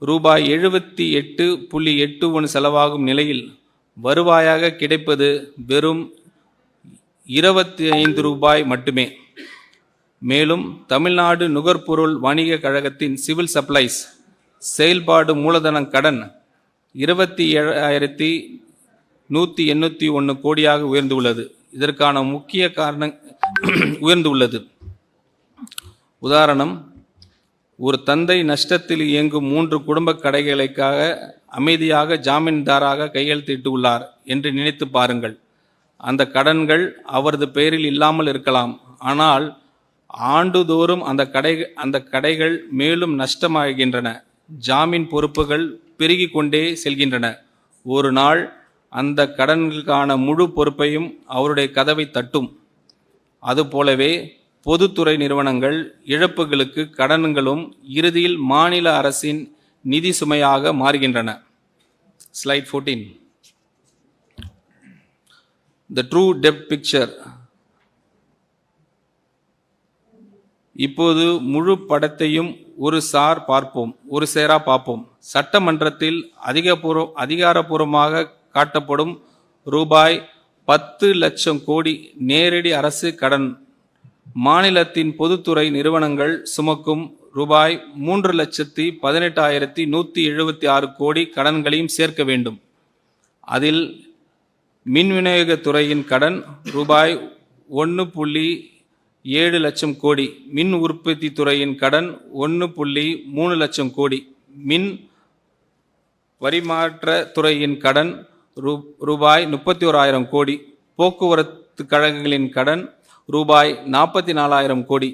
[SPEAKER 1] ரூபாய் 78.81 செலவாகும் நிலையில் வருவாயாக கிடைப்பது வெறும் 25 ரூபாய் மட்டுமே. மேலும் தமிழ்நாடு நுகர்பொருள் வணிக கழகத்தின் சிவில் சப்ளைஸ் செயல்பாடு மூலதன கடன் 27,181 கோடியாக உயர்ந்துள்ளது. இதற்கான முக்கிய காரணம் உயர்ந்துள்ளது. உதாரணம், ஒரு தந்தை நஷ்டத்தில் இயங்கும் 3 குடும்ப கடைகளுக்காக அமைதியாக ஜாமீன்தாராக கையெழுத்திட்டு உள்ளார் என்று நினைத்து பாருங்கள். அந்த கடன்கள் அவரது பெயரில் இல்லாமல் இருக்கலாம். ஆனால் ஆண்டுதோறும் அந்த கடைகள் மேலும் நஷ்டமாகின்றன. ஜாமீன் பொறுப்புகள் பெருகி கொண்டே செல்கின்றன. ஒரு நாள் அந்த கடன்களுக்கான முழு பொறுப்பையும் அவருடைய கதவை தட்டும். அதுபோலவே பொதுத்துறை நிறுவனங்கள் இழப்புகளுக்கு கடன்களும் இறுதியில் மாநில அரசின் நிதி சுமையாக மாறுகின்றன. Slide 14. The true debt picture. இப்போது முழு படத்தையும் ஒரு சேரா பார்ப்போம். சட்டமன்றத்தில் அதிகாரப்பூர்வமாக காட்டப்படும் ரூபாய் 10 லட்சம் கோடி நேரடி அரசு கடன் மாநிலத்தின் பொதுத்துறை நிறுவனங்கள் சுமக்கும் ரூபாய் 3,18,176 கோடி கடன்களையும் சேர்க்க வேண்டும். அதில் மின் விநியோகத்துறையின் கடன் ரூபாய் 1.7 லட்சம் கோடி, மின் உற்பத்தி துறையின் கடன் 1.3 லட்சம் கோடி, மின் பரிமாற்ற துறையின் கடன் ரூபாய் 31,000 கோடி, போக்குவரத்து கழகங்களின் கடன் ரூபாய் 44,000 கோடி.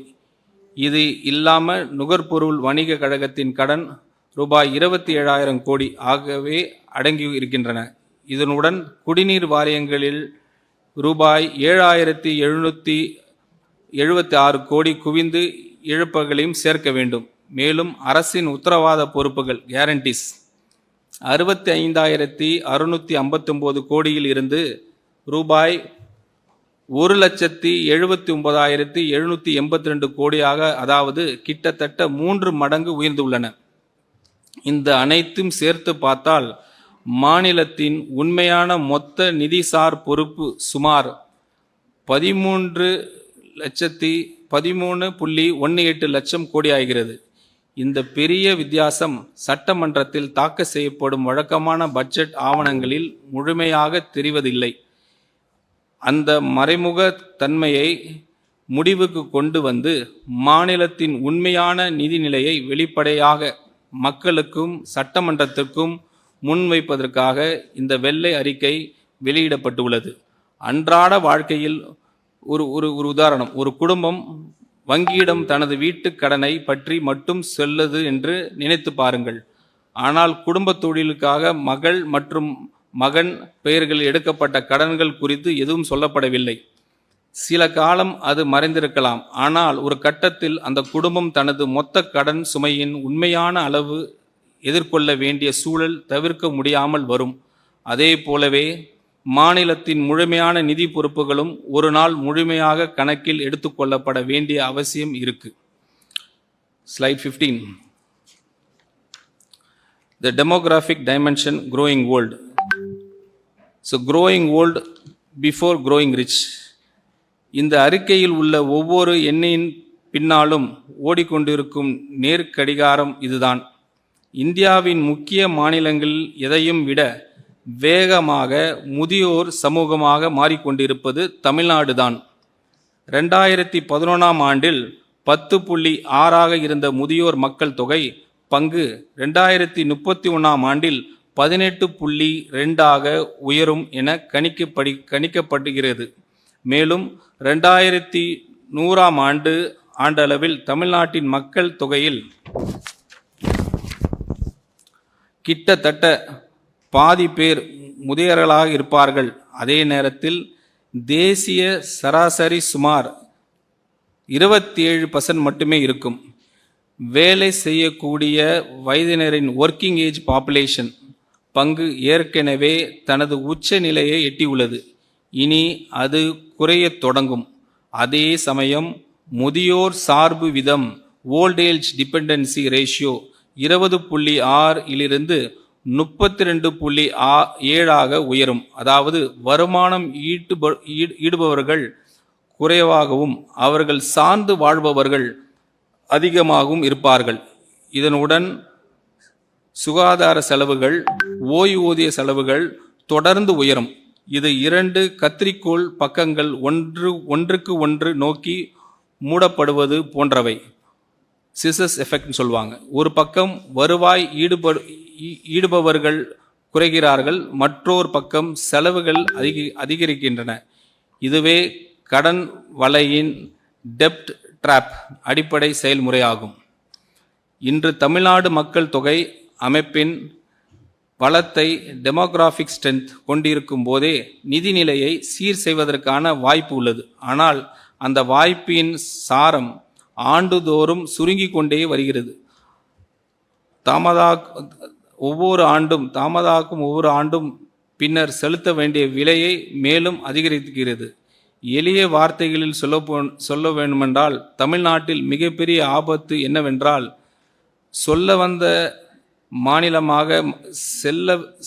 [SPEAKER 1] இது இல்லாமல் நுகர்பொருள் வணிக கழகத்தின் கடன் ரூபாய் 27,000 கோடி ஆகவே அடங்கி இருக்கின்றன. இதனுடன் குடிநீர் வாரியங்களில் ரூபாய் 7,776 கோடி குவிந்து இழப்புகளையும் சேர்க்க வேண்டும். மேலும் அரசின் உத்தரவாத பொறுப்புகள் கேரண்டிஸ் 65,659 கோடியில் இருந்து ரூபாய் 1,79,782 கோடியாக, அதாவது கிட்டத்தட்ட 3 மடங்கு உயர்ந்துள்ளன. இந்த அனைத்தும் சேர்த்து பார்த்தால் மாநிலத்தின் உண்மையான மொத்த நிதிசார் பொறுப்பு சுமார் 13.18 லட்சம் கோடி ஆகிறது. இந்த பெரிய வித்தியாசம் சட்டமன்றத்தில் தாக்கல் செய்யப்படும் வழக்கமான பட்ஜெட் ஆவணங்களில் முழுமையாக தெரிவதில்லை. அந்த மறைமுக தன்மையை முடிவுக்கு கொண்டு வந்து மாநிலத்தின் உண்மையான நிதிநிலையை வெளிப்படையாக மக்களுக்கும் சட்டமன்றத்திற்கும் முன்வைப்பதற்காக இந்த வெள்ளை அறிக்கை வெளியிடப்பட்டுள்ளது. அன்றாட வாழ்க்கையில் ஒரு உதாரணம், ஒரு குடும்பம் வங்கியிடம் தனது வீட்டு கடனை பற்றி மட்டும் சொல்லுது என்று நினைத்து பாருங்கள். ஆனால் குடும்ப தொழிலுக்காக மகள் மற்றும் மகன் பெயர்களில் எடுக்கப்பட்ட கடன்கள் குறித்து எதுவும் சொல்லப்படவில்லை. சில காலம் அது மறைந்திருக்கலாம். ஆனால் ஒரு கட்டத்தில் அந்த குடும்பம் தனது மொத்த கடன் சுமையின் உண்மையான அளவு எதிர்கொள்ள வேண்டிய சூழல் தவிர்க்க முடியாமல் வரும். அதே போலவே மாநிலத்தின் முழுமையான நிதி பொறுப்புகளும் ஒரு நாள் முழுமையாக கணக்கில் எடுத்துக்கொள்ளப்பட வேண்டிய அவசியம் இருக்கு. Slide 15. The demographic dimension growing old. So growing old before growing rich. இந்த அறிக்கையில் உள்ள ஒவ்வொரு எண்ணின் பின்னாலும் ஓடிக்கொண்டிருக்கும் நேர்கடிகாரம் இதுதான். இந்தியாவின் முக்கிய மாநிலங்களில் எதையும் விட வேகமாக முதியோர் சமூகமாக மாறிக்கொண்டிருப்பது தமிழ்நாடு தான். 2011ஆம் ஆண்டில் 10.6 இருந்த முதியோர் மக்கள் தொகை பங்கு 2031ஆம் ஆண்டில் 18.2 உயரும் என கணிக்கப்படுகிறது. மேலும் 2100ஆம் ஆண்டளவில் தமிழ்நாட்டின் மக்கள் தொகையில் கிட்டத்தட்ட பாதி பேர் முதியவர்களாக இருப்பார்கள். அதே நேரத்தில் தேசிய சராசரி சுமார் 27% மட்டுமே இருக்கும். வேலை செய்யக்கூடிய வயதினரின் ஒர்க்கிங் ஏஜ் பாப்புலேஷன் பங்கு ஏற்கனவே தனது உச்ச நிலையை எட்டியுள்ளது. இனி அது குறையத் தொடங்கும். அதே சமயம் முதியோர் சார்பு விதம் ஓல்ட் ஏஜ் டிபெண்டன்சி ரேஷியோ 20.6 இலிருந்து 32.7 உயரும். அதாவது வருமானம் ஈடுபவர்கள் குறைவாகவும் அவர்கள் சார்ந்து வாழ்பவர்கள் அதிகமாகவும் இருப்பார்கள். இதனுடன் சுகாதார செலவுகள், ஓய்வூதிய செலவுகள் தொடர்ந்து உயரும். இது 2 கத்திரிக்கோள் பக்கங்கள் ஒன்றுக்கு ஒன்று நோக்கி மூடப்படுவது போன்றவை. சிசஸ் எஃபெக்ட்னு சொல்லுவாங்க. ஒரு பக்கம் வருவாய் ஈடுபவர்கள் குறைகிறார்கள், மற்றொரு பக்கம் செலவுகள் அதிகரிக்கின்றன. இதுவே கடன் வலையின் டெப்ட் ட்ராப் அடிப்படை செயல்முறையாகும். இன்று தமிழ்நாடு மக்கள் தொகை அமைப்பின் பலத்தை டெமோகிராஃபிக் ஸ்ட்ரென்த் கொண்டிருக்கும் போதே நிதிநிலையை சீர் செய்வதற்கான வாய்ப்பு உள்ளது. ஆனால் அந்த வாய்ப்பின் சாரம் ஆண்டுதோறும் சுருங்கி கொண்டே வருகிறது. ஒவ்வொரு ஆண்டும் பின்னர் செலுத்த வேண்டிய விலையை மேலும் அதிகரிக்கிறது. எளிய வார்த்தைகளில் சொல்ல வேண்டுமென்றால் தமிழ்நாட்டில் மிகப்பெரிய ஆபத்து என்னவென்றால்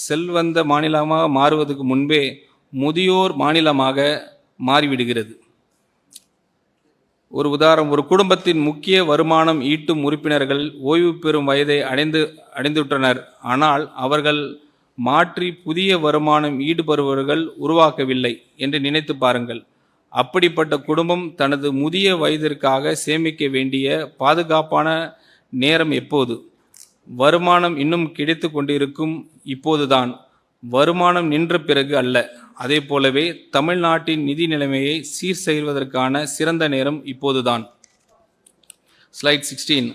[SPEAKER 1] செல்வந்த மாநிலமாக மாறுவதற்கு முன்பே முதியோர் மாநிலமாக மாறிவிடுகிறது. ஒரு உதாரணம், ஒரு குடும்பத்தின் முக்கிய வருமானம் ஈட்டும் உறுப்பினர்கள் ஓய்வு பெறும் வயதை அடைந்துவிட்டனர். ஆனால் அவர்கள் மாற்றி புதிய வருமானம் ஈடுபடுபவர்கள் உருவாக்கவில்லை என்று நினைத்து பாருங்கள். அப்படிப்பட்ட குடும்பம் தனது முதிய வயதிற்காக சேமிக்க வேண்டிய பாதுகாப்பான நேரம் எப்போது? வருமானம் இன்னும் கிடைத்து கொண்டிருக்கும் இப்போதுதான், வருமானம் நின்ற பிறகு அல்ல. அதே போலவே தமிழ்நாட்டின் நிதி நிலைமையை சீர் செய்வதற்கான சிறந்த நேரம் இப்போதுதான். Slide 16.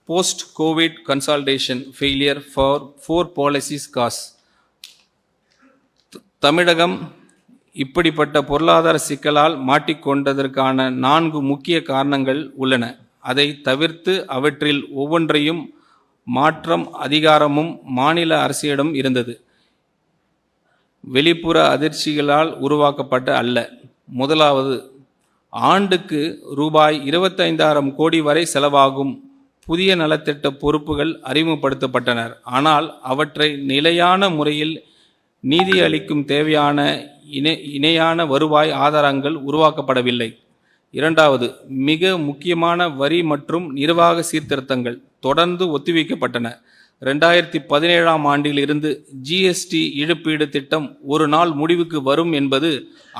[SPEAKER 1] Post COVID consolidation failure for 4 policies cause. தமிழகம் இப்படிப்பட்ட பொருளாதார சிக்கலால் மாட்டிக்கொண்டதற்கான 4 முக்கிய காரணங்கள் உள்ளன. அதை தவிர்த்து அவற்றில் ஒவ்வொன்றையும் மாற்றம் அதிகாரமும் மாநில அரசிடம் இருந்தது. வெளிப்புற அதிர்ச்சிகளால் உருவாக்கப்பட்ட அல்ல. முதலாவது, ஆண்டுக்கு ரூபாய் 25,000 கோடி வரை செலவாகும் புதிய நலத்திட்ட பொறுப்புகள் அறிமுகப்படுத்தப்பட்டனர். ஆனால் அவற்றை நிலையான முறையில் நீதி அளிக்கும் தேவையான இணையான வருவாய் ஆதாரங்கள் உருவாக்கப்படவில்லை. இரண்டாவது, மிக முக்கியமான வரி மற்றும் நிர்வாக சீர்திருத்தங்கள் தொடர்ந்து ஒத்திவைக்கப்பட்டன. 2017ஆம் ஆண்டில் இருந்து ஜிஎஸ்டி இழப்பீடு திட்டம் ஒரு நாள் முடிவுக்கு வரும் என்பது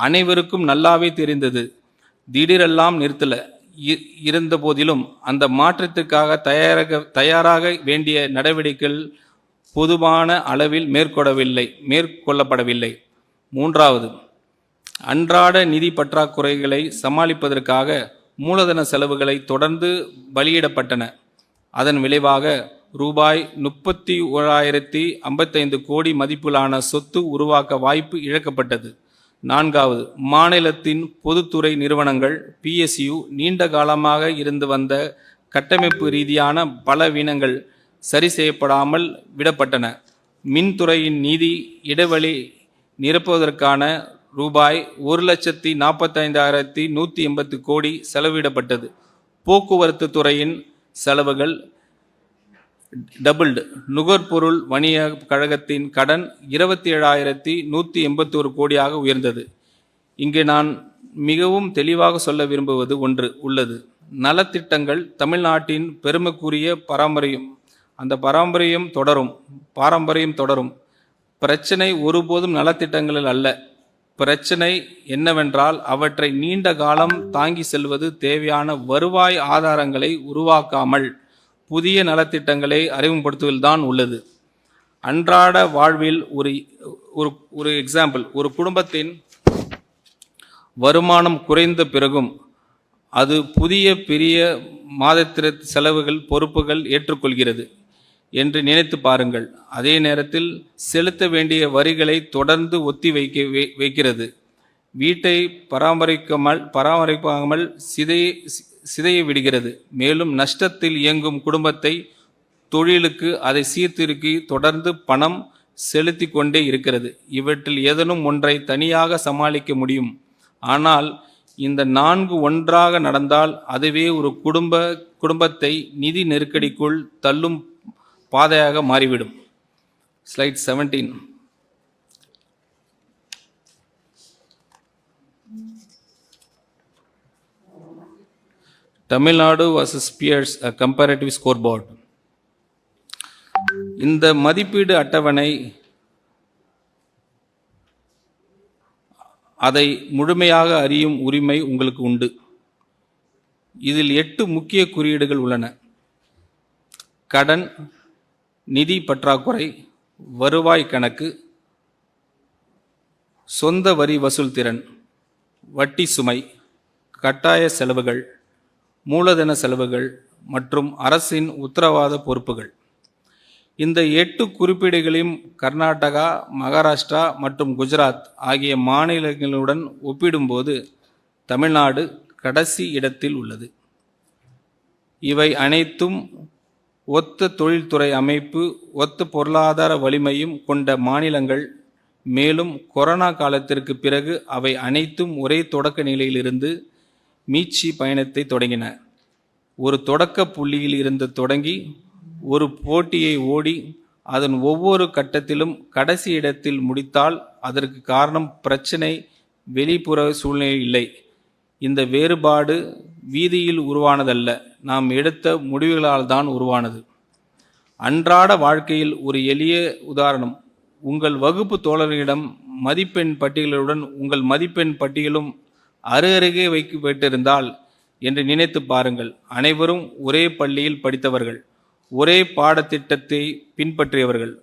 [SPEAKER 1] அனைவருக்கும் நல்லாவே தெரிந்தது. திடீரெல்லாம் நிறுத்தல இருந்த போதிலும் அந்த மாற்றத்திற்காக தயாராக வேண்டிய நடவடிக்கைகள் பொதுவான அளவில் மேற்கொள்ளப்படவில்லை. மூன்றாவது, அன்றாட நிதி பற்றாக்குறைகளை சமாளிப்பதற்காக மூலதன செலவுகளை தொடர்ந்து பலியிடப்பட்டன. அதன் விளைவாக ரூபாய் 31,55 கோடி மதிப்பிலான சொத்து உருவாக்க வாய்ப்பு இழக்கப்பட்டது. 4வது, மாநிலத்தின் பொதுத்துறை நிறுவனங்கள் PSU நீண்ட காலமாக இருந்து வந்த கட்டமைப்பு ரீதியான பலவீனங்கள் சரி செய்யப்படாமல் விடப்பட்டன. மின்துறையின் நிதி இடைவெளி நிரப்புவதற்கான ரூபாய் 1,45,180 கோடி செலவிடப்பட்டது. போக்குவரத்து துறையின் செலவுகள் டபுள்டு. நுகர்பொருள் வணிக கழகத்தின் கடன் 27,181 கோடியாக உயர்ந்தது. இங்கு நான் மிகவும் தெளிவாக சொல்ல விரும்புவது ஒன்று உள்ளது. நலத்திட்டங்கள் தமிழ்நாட்டின் பெருமைக்குரிய பாரம்பரியம் தொடரும். பிரச்சனை ஒருபோதும் நலத்திட்டங்களில் அல்ல. பிரச்சனை என்னவென்றால் அவற்றை நீண்ட காலம் தாங்கி செல்வது தேவையான வருவாய் ஆதாரங்களை உருவாக்காமல் புதிய நலத்திட்டங்களை அறிமுகப்படுத்துவதில்தான் உள்ளது. அன்றாட வாழ்வில் ஒரு எக்ஸாம்பிள், ஒரு குடும்பத்தின் வருமானம் குறைந்த பிறகும் அது புதிய பெரிய மாதத்திர செலவுகள் பொறுப்புகள் ஏற்றுக்கொள்கிறது என்று நினைத்து பாருங்கள். அதே நேரத்தில் செலுத்த வேண்டிய வரிகளை தொடர்ந்து ஒத்தி வைக்கிறது. வீட்டை பராமரிக்காமல் சிதைய விடுகிறது. மேலும் நஷ்டத்தில் இயங்கும் குடும்பத்தை தொழிலுக்கு அதை சீர்திருக்கி தொடர்ந்து பணம் செலுத்தி கொண்டே இருக்கிறது. இவற்றில் ஏதேனும் ஒன்றை தனியாக சமாளிக்க முடியும். ஆனால் இந்த 4 ஒன்றாக நடந்தால் அதுவே ஒரு குடும்பத்தை நிதி நெருக்கடிக்குள் தள்ளும் பாதையாக மாறிவிடும். Slide 17. Tamil Nadu vs Peers a comparative scoreboard. இந்த மதிப்பீடு அட்டவணை அதை முழுமையாக அறியும் உரிமை உங்களுக்கு உண்டு. இதில் 8 முக்கிய குறியீடுகள் உள்ளன. கடன், நிதி பற்றாக்குறை, வருவாய் கணக்கு, சொந்த வரி வசூல் திறன், வட்டி சுமை, கட்டாய செலவுகள், மூலதன செலவுகள் மற்றும் அரசின் உத்தரவாத பொறுப்புகள். இந்த 8 குறிப்பீடுகளையும் கர்நாடகா, மகாராஷ்டிரா மற்றும் குஜராத் ஆகிய மாநிலங்களுடன் ஒப்பிடும்போது தமிழ்நாடு கடைசி இடத்தில் உள்ளது. இவை அனைத்தும் ஒத்த தொழில்துறை அமைப்பு, ஒத்த பொருளாதார வலிமையும் கொண்ட மாநிலங்கள். மேலும் கொரோனா காலத்திற்கு பிறகு அவை அனைத்தும் ஒரே தொடக்க நிலையிலிருந்து மீட்சி பயணத்தை தொடங்கின. ஒரு தொடக்க புள்ளியில் இருந்து தொடங்கி ஒரு போட்டியை ஓடி அதன் ஒவ்வொரு கட்டத்திலும் கடைசி இடத்தில் முடித்தால் அதற்கு காரணம் பிரச்சனை வெளிப்புற சூழ்நிலை இல்லை. இந்த வேறுபாடு வீதியில் உருவானதல்ல, நாம் எடுத்த முடிவுகளால் தான் உருவானது. அன்றாட வாழ்க்கையில் ஒரு எளிய உதாரணம். உங்கள் வகுப்பு தோழர்களிடம் மதிப்பெண் பட்டியலுடன் உங்கள் மதிப்பெண் பட்டியலும் அருகருகே வைக்கப்பட்டிருந்தால் என்று நினைத்து பாருங்கள். அனைவரும் ஒரே பள்ளியில் படித்தவர்கள், ஒரே பாடத்திட்டத்தை பின்பற்றியவர்கள்,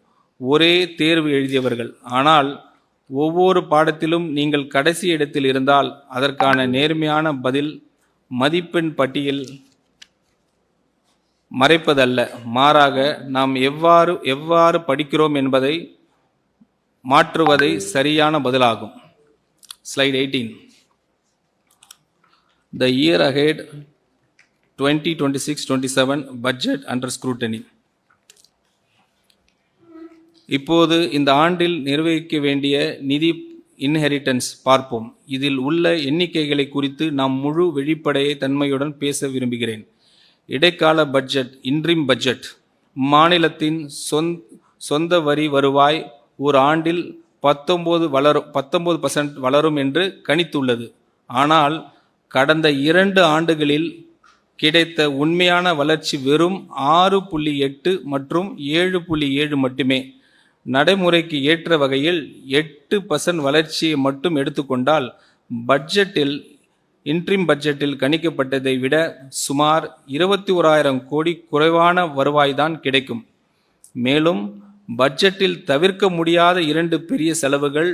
[SPEAKER 1] ஒரே தேர்வு எழுதியவர்கள். ஆனால் ஒவ்வொரு பாடத்திலும் நீங்கள் கடைசி இடத்தில் இருந்தால் அதற்கான நேர்மையான பதில் மதிப்பெண் பட்டியல் மறைப்பதல்ல, மாறாக நாம் எவ்வாறு படிக்கிறோம் என்பதை மாற்றுவதே சரியான பதிலாகும். Slide 18. The year ahead 2026-27 budget under scrutiny. இப்போது இந்த ஆண்டில் நிர்வகிக்க வேண்டிய நிதி இன்ஹெரிட்டன்ஸ் பார்ப்போம். இதில் உள்ள எண்ணிக்கைகளை குறித்து நாம் முழு வெளிப்படையை தன்மையுடன் பேச விரும்புகிறேன். இடைக்கால பட்ஜெட், இன்ட்ரிம் பட்ஜெட். மாநிலத்தின் சொந்த வரி வருவாய் ஒரு ஆண்டில் 19% வளரும் என்று கணித்துள்ளது. ஆனால் கடந்த 2 ஆண்டுகளில் கிடைத்த உண்மையான வளர்ச்சி வெறும் 6.8 மற்றும் 7.7 மட்டுமே. நடைமுறைக்கு ஏற்ற வகையில் 8% வளர்ச்சியை மட்டும் எடுத்துக்கொண்டால் பட்ஜெட்டில் இன்ட்ரிம் பட்ஜெட்டில் கணிக்கப்பட்டதை விட சுமார் 21,000 கோடி குறைவான வருவாய்தான் கிடைக்கும். மேலும் பட்ஜெட்டில் தவிர்க்க முடியாத 2 பெரிய செலவுகள்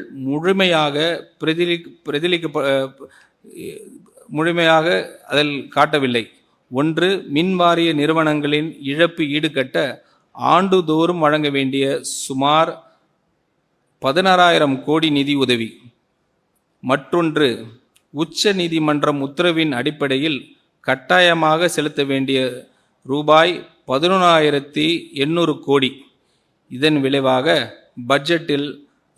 [SPEAKER 1] முழுமையாக அதில் காட்டவில்லை. ஒன்று, மின்வாரிய நிறுவனங்களின் இழப்பு ஈடுகட்ட ஆண்டுதோறும் வழங்க வேண்டிய சுமார் 16,000 கோடி நிதி உதவி. மற்றொன்று, உச்ச நீதிமன்றம் உத்தரவின் அடிப்படையில் கட்டாயமாக செலுத்த வேண்டிய ரூபாய் 11,800 கோடி. இதன் விளைவாக பட்ஜெட்டில்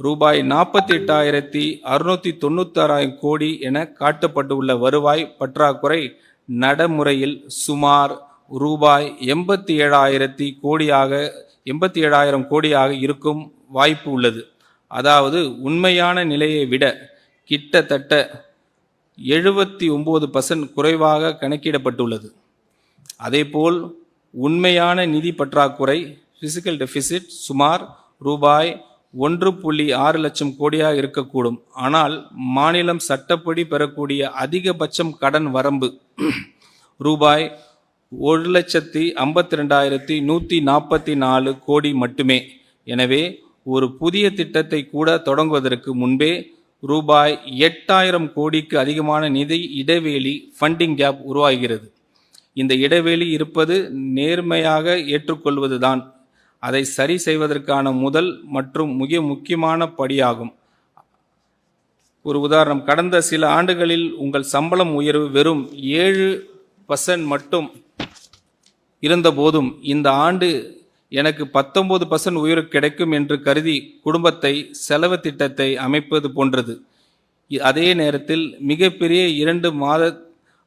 [SPEAKER 1] ரூபாய் 48,696 கோடி என காட்டப்பட்டுள்ள வருவாய் பற்றாக்குறை நடைமுறையில் சுமார் ரூபாய் 87,000 கோடியாக இருக்கும் வாய்ப்பு உள்ளது. அதாவது உண்மையான நிலையை விட கிட்டத்தட்ட 79% குறைவாக கணக்கிடப்பட்டுள்ளது. அதேபோல் உண்மையான நிதி பற்றாக்குறை பிசிக்கல் டெபிசிட் சுமார் ரூபாய் 1.6 லட்சம் கோடியாக இருக்கக்கூடும். ஆனால் மாநிலம் சட்டப்படி பெறக்கூடிய அதிகபட்சம் கடன் வரம்பு ரூபாய் 1,52,144 கோடி மட்டுமே. எனவே ஒரு புதிய திட்டத்தை கூட தொடங்குவதற்கு முன்பே ரூபாய் 8,000 கோடிக்கு அதிகமான நிதி இடைவெளி ஃபண்டிங் கேப் உருவாகிறது. இந்த இடைவெளி இருப்பது நேர்மையாக ஏற்றுக்கொள்வதுதான் அதை சரி செய்வதற்கான முதல் மற்றும் மிக முக்கியமான படியாகும். ஒரு உதாரணம், கடந்த சில ஆண்டுகளில் உங்கள் சம்பளம் உயர்வு வெறும் 7% மட்டும் இருந்தபோதும் இந்த ஆண்டு எனக்கு 19% உயர்வு கிடைக்கும் என்று கருதி குடும்பத்தை செலவு திட்டத்தை அமைப்பது போன்றது. அதே நேரத்தில் மிகப்பெரிய 2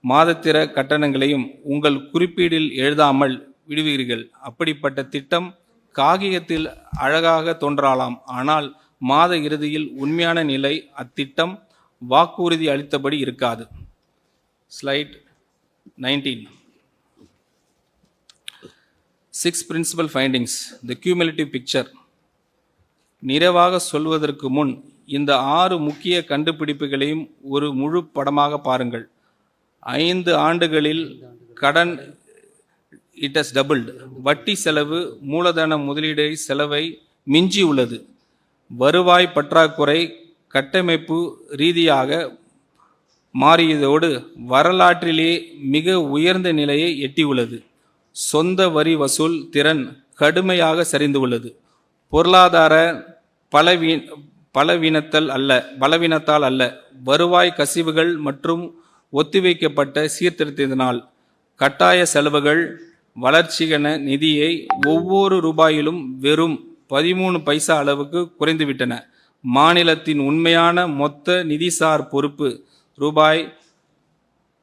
[SPEAKER 1] மாதத்திர கட்டணங்களையும் உங்கள் குறிப்பீடில் எழுதாமல் விடுவீர்கள். அப்படிப்பட்ட திட்டம் காகிதத்தில் அழகாக தோன்றலாம், ஆனால் மாத இறுதியில் உண்மையான நிலை அத்திட்டம் வாக்குறுதி அளித்தபடி இருக்காது. Slide 19. 6 principal findings. The cumulative picture. நிறைவாக சொல்வதற்கு முன் இந்த 6 முக்கிய கண்டுபிடிப்புகளையும் ஒரு முழு படமாக பாருங்கள். 5 ஆண்டுகளில் கடன் it has doubled. வட்டி செலவு மூலதன முதலீடு செலவை மிஞ்சி உள்ளது. வருவாய் பற்றாக்குறை கட்டமைப்பு ரீதியாக மாறியதோடு வரலாற்றிலே மிக உயர்ந்த நிலையை எட்டியுள்ளது. சொந்த வரி வசூல் திறன் கடுமையாக சரிந்துள்ளது. பொருளாதார பலவீனத்தால் அல்ல, வருவாய் கசிவுகள் மற்றும் ஒத்திவைக்கப்பட்ட சீர்திருத்தத்தினால் கட்டாய செலவுகள் வளர்ச்சிகன நிதியை ஒவ்வொரு ரூபாயிலும் வெறும் 13 பைசா அளவுக்கு குறைந்துவிட்டன. மாநிலத்தின் உண்மையான மொத்த நிதிசார் பொறுப்பு ரூபாய்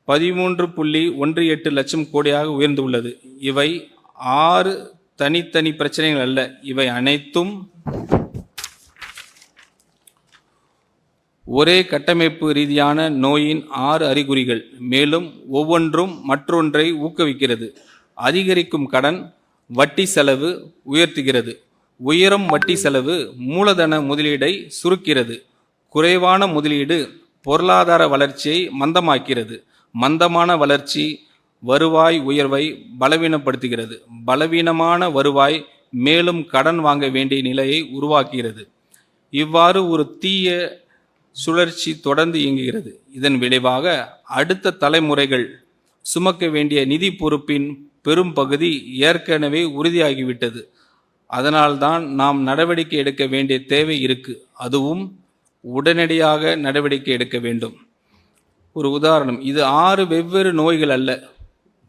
[SPEAKER 1] 13.18 லட்சம் கோடியாக உயர்ந்துள்ளது. இவை 6 தனித்தனி பிரச்சனைகள் அல்ல, இவை அனைத்தும் ஒரே கட்டமைப்பு ரீதியான நோயின் 6 அறிகுறிகள். மேலும் ஒவ்வொன்றும் மற்றொன்றை ஊக்குவிக்கிறது. அதிகரிக்கும் கடன் வட்டி செலவு உயர்த்துகிறது. உயரும் வட்டி செலவு மூலதன முதலீடை சுருக்கிறது. குறைவான முதலீடு பொருளாதார வளர்ச்சியை மந்தமாக்கிறது. மந்தமான வளர்ச்சி வருவாய் உயர்வை பலவீனப்படுத்துகிறது. பலவீனமான வருவாய் மேலும் கடன் வாங்க வேண்டிய நிலையை உருவாக்குகிறது. இவ்வாறு ஒரு தீய சுழற்சி தொடர்ந்து இயங்குகிறது. இதன் விளைவாக அடுத்த தலைமுறைகள் சுமக்க வேண்டிய நிதி பொறுப்பின் பெரும் பகுதி ஏற்கனவே உறுதியாகிவிட்டது. அதனால்தான் நாம் நடவடிக்கை எடுக்க வேண்டிய தேவை இருக்கு. அதுவும் உடனடியாக நடவடிக்கை எடுக்க வேண்டும். ஒரு உதாரணம், இது 6 வெவ்வேறு நோய்கள் அல்ல,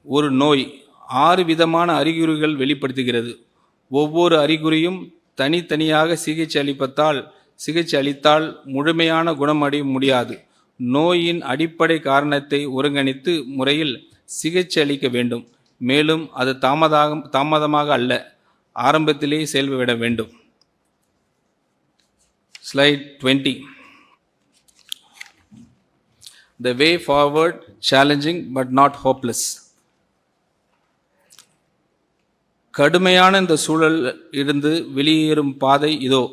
[SPEAKER 1] ஒரு நோய் 6 விதமான அறிகுறிகள் வெளிப்படுத்துகிறது. ஒவ்வொரு அறிகுறியும் தனித்தனியாக சிகிச்சை அளித்தால் முழுமையான குணமடைய முடியாது. நோயின் அடிப்படை காரணத்தை ஒருங்கிணைத்து முறையில் சிகிச்சை அளிக்க வேண்டும். மேலும் அது தாமதமாக அல்ல, ஆரம்பத்திலேயே செயல்பட வேண்டும். Slide 20. The way forward, challenging but not hopeless. கடுமையான இந்த சூழல் இருந்து வெளியேறும் பாதை இதோ.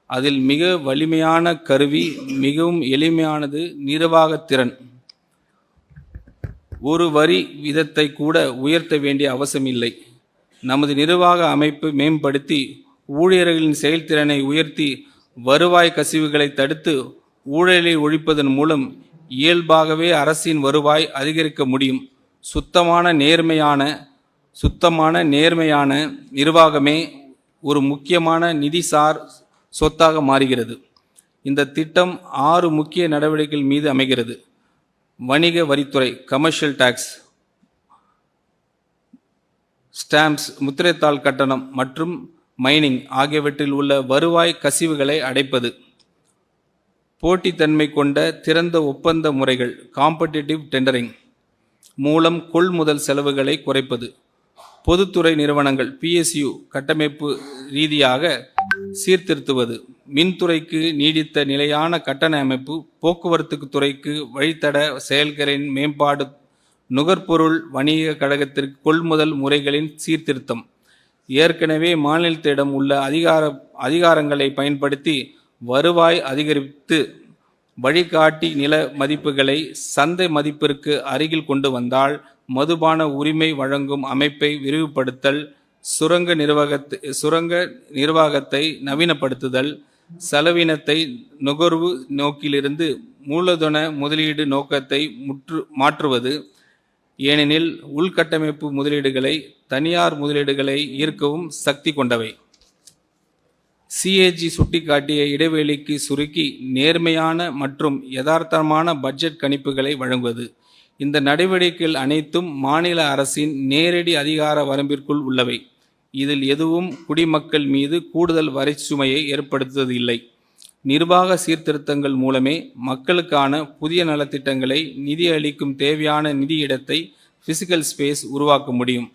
[SPEAKER 1] அதில் மிக வலிமையான கருவி, மிகவும் எளிமையானது நிர்வாகத்திறன். ஒரு வரி விதத்தை கூட உயர்த்த வேண்டிய அவசியம் இல்லை. நமது நிர்வாக அமைப்பு மேம்படுத்தி ஊழியர்களின் செயல்திறனை உயர்த்தி வருவாய் கசிவுகளை தடுத்து ஊழலை ஒழிப்பதன் மூலம் இயல்பாகவே அரசின் வருவாய் அதிகரிக்க முடியும். சுத்தமான நேர்மையான சுத்தமான நேர்மையான நிர்வாகமே ஒரு முக்கியமான நிதிசார் சொத்தாக மாறுகிறது. இந்த திட்டம் 6 முக்கிய நடவடிக்கைகள் மீது அமைகிறது. வணிக வரித்துறை, கமர்ஷியல் டாக்ஸ், ஸ்டாம்ப்ஸ், முத்திரைத்தாள் கட்டணம் மற்றும் மைனிங் ஆகியவற்றில் உள்ள வருவாய் கசிவுகளை அடைப்பது. போட்டித்தன்மை கொண்ட திறந்த ஒப்பந்த முறைகள், காம்படிட்டிவ் டெண்டரிங் மூலம் கொள்முதல் செலவுகளை குறைப்பது. பொதுத்துறை நிறுவனங்கள், PSU கட்டமைப்பு ரீதியாக சீர்திருத்துவது. மின்துறைக்கு நீடித்த நிலையான கட்டண அமைப்பு, போக்குவரத்து துறைக்கு வழித்தட செயல்களின் மேம்பாடு, நுகர்பொருள் வணிக கழகத்திற்கு கொள்முதல் முறைகளின் சீர்திருத்தம். ஏற்கனவே மாநிலத்திடம் உள்ள அதிகாரங்களை பயன்படுத்தி வருவாய் அதிகரித்து வழிகாட்டி நில மதிப்புகளை சந்தை மதிப்பிற்கு அருகில் கொண்டு வந்தால், மதுபான உரிமை வழங்கும் அமைப்பை விரிவுபடுத்தல், சுரங்க நிர்வாகத்தை நவீனப்படுத்துதல், செலவினத்தை நுகர்வு நோக்கிலிருந்து மூலதன முதலீடு நோக்கத்தை மாற்றுவது. ஏனெனில் உள்கட்டமைப்பு முதலீடுகளை தனியார் முதலீடுகளை ஈர்க்கவும் சக்தி கொண்டவை. CAG சுட்டிக்காட்டிய இடைவெளிக்கு சுருக்கி நேர்மையான மற்றும் யதார்த்தமான பட்ஜெட் கணிப்புகளை வழங்குவது. இந்த நடவடிக்கைகள் அனைத்தும் மாநில அரசின் நேரடி அதிகார வரம்பிற்குள் உள்ளவை. இதில் எதுவும் குடிமக்கள் மீது கூடுதல் வரி சுமையை ஏற்படுத்துவதில்லை. நிர்வாக சீர்திருத்தங்கள் மூலமே மக்களுக்கான புதிய நலத்திட்டங்களை நிதி அளிக்கும் தேவையான நிதி இடத்தை, பிசிக்கல் ஸ்பேஸ் உருவாக்க முடியும்.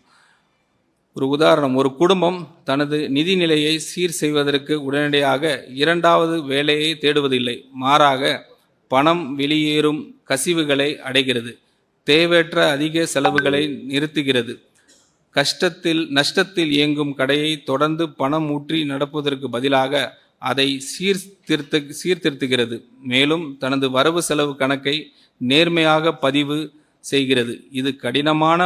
[SPEAKER 1] ஒரு உதாரணம், ஒரு குடும்பம் தனது நிதி நிலையை சீர் செய்வதற்கு உடனடியாக இரண்டாவது வேலையை தேடுவதில்லை. மாறாக பணம் வெளியேறும் கசிவுகளை அடைகிறது, தேவையற்ற அதிக செலவுகளை நிறுத்துகிறது. நஷ்டத்தில் இயங்கும் கடையை தொடர்ந்து பணம் ஊற்றி நடப்பதற்கு பதிலாக அதை சீர்திருத்துகிறது. மேலும் தனது வரவு செலவு கணக்கை நேர்மையாக பதிவு செய்கிறது. இது கடினமான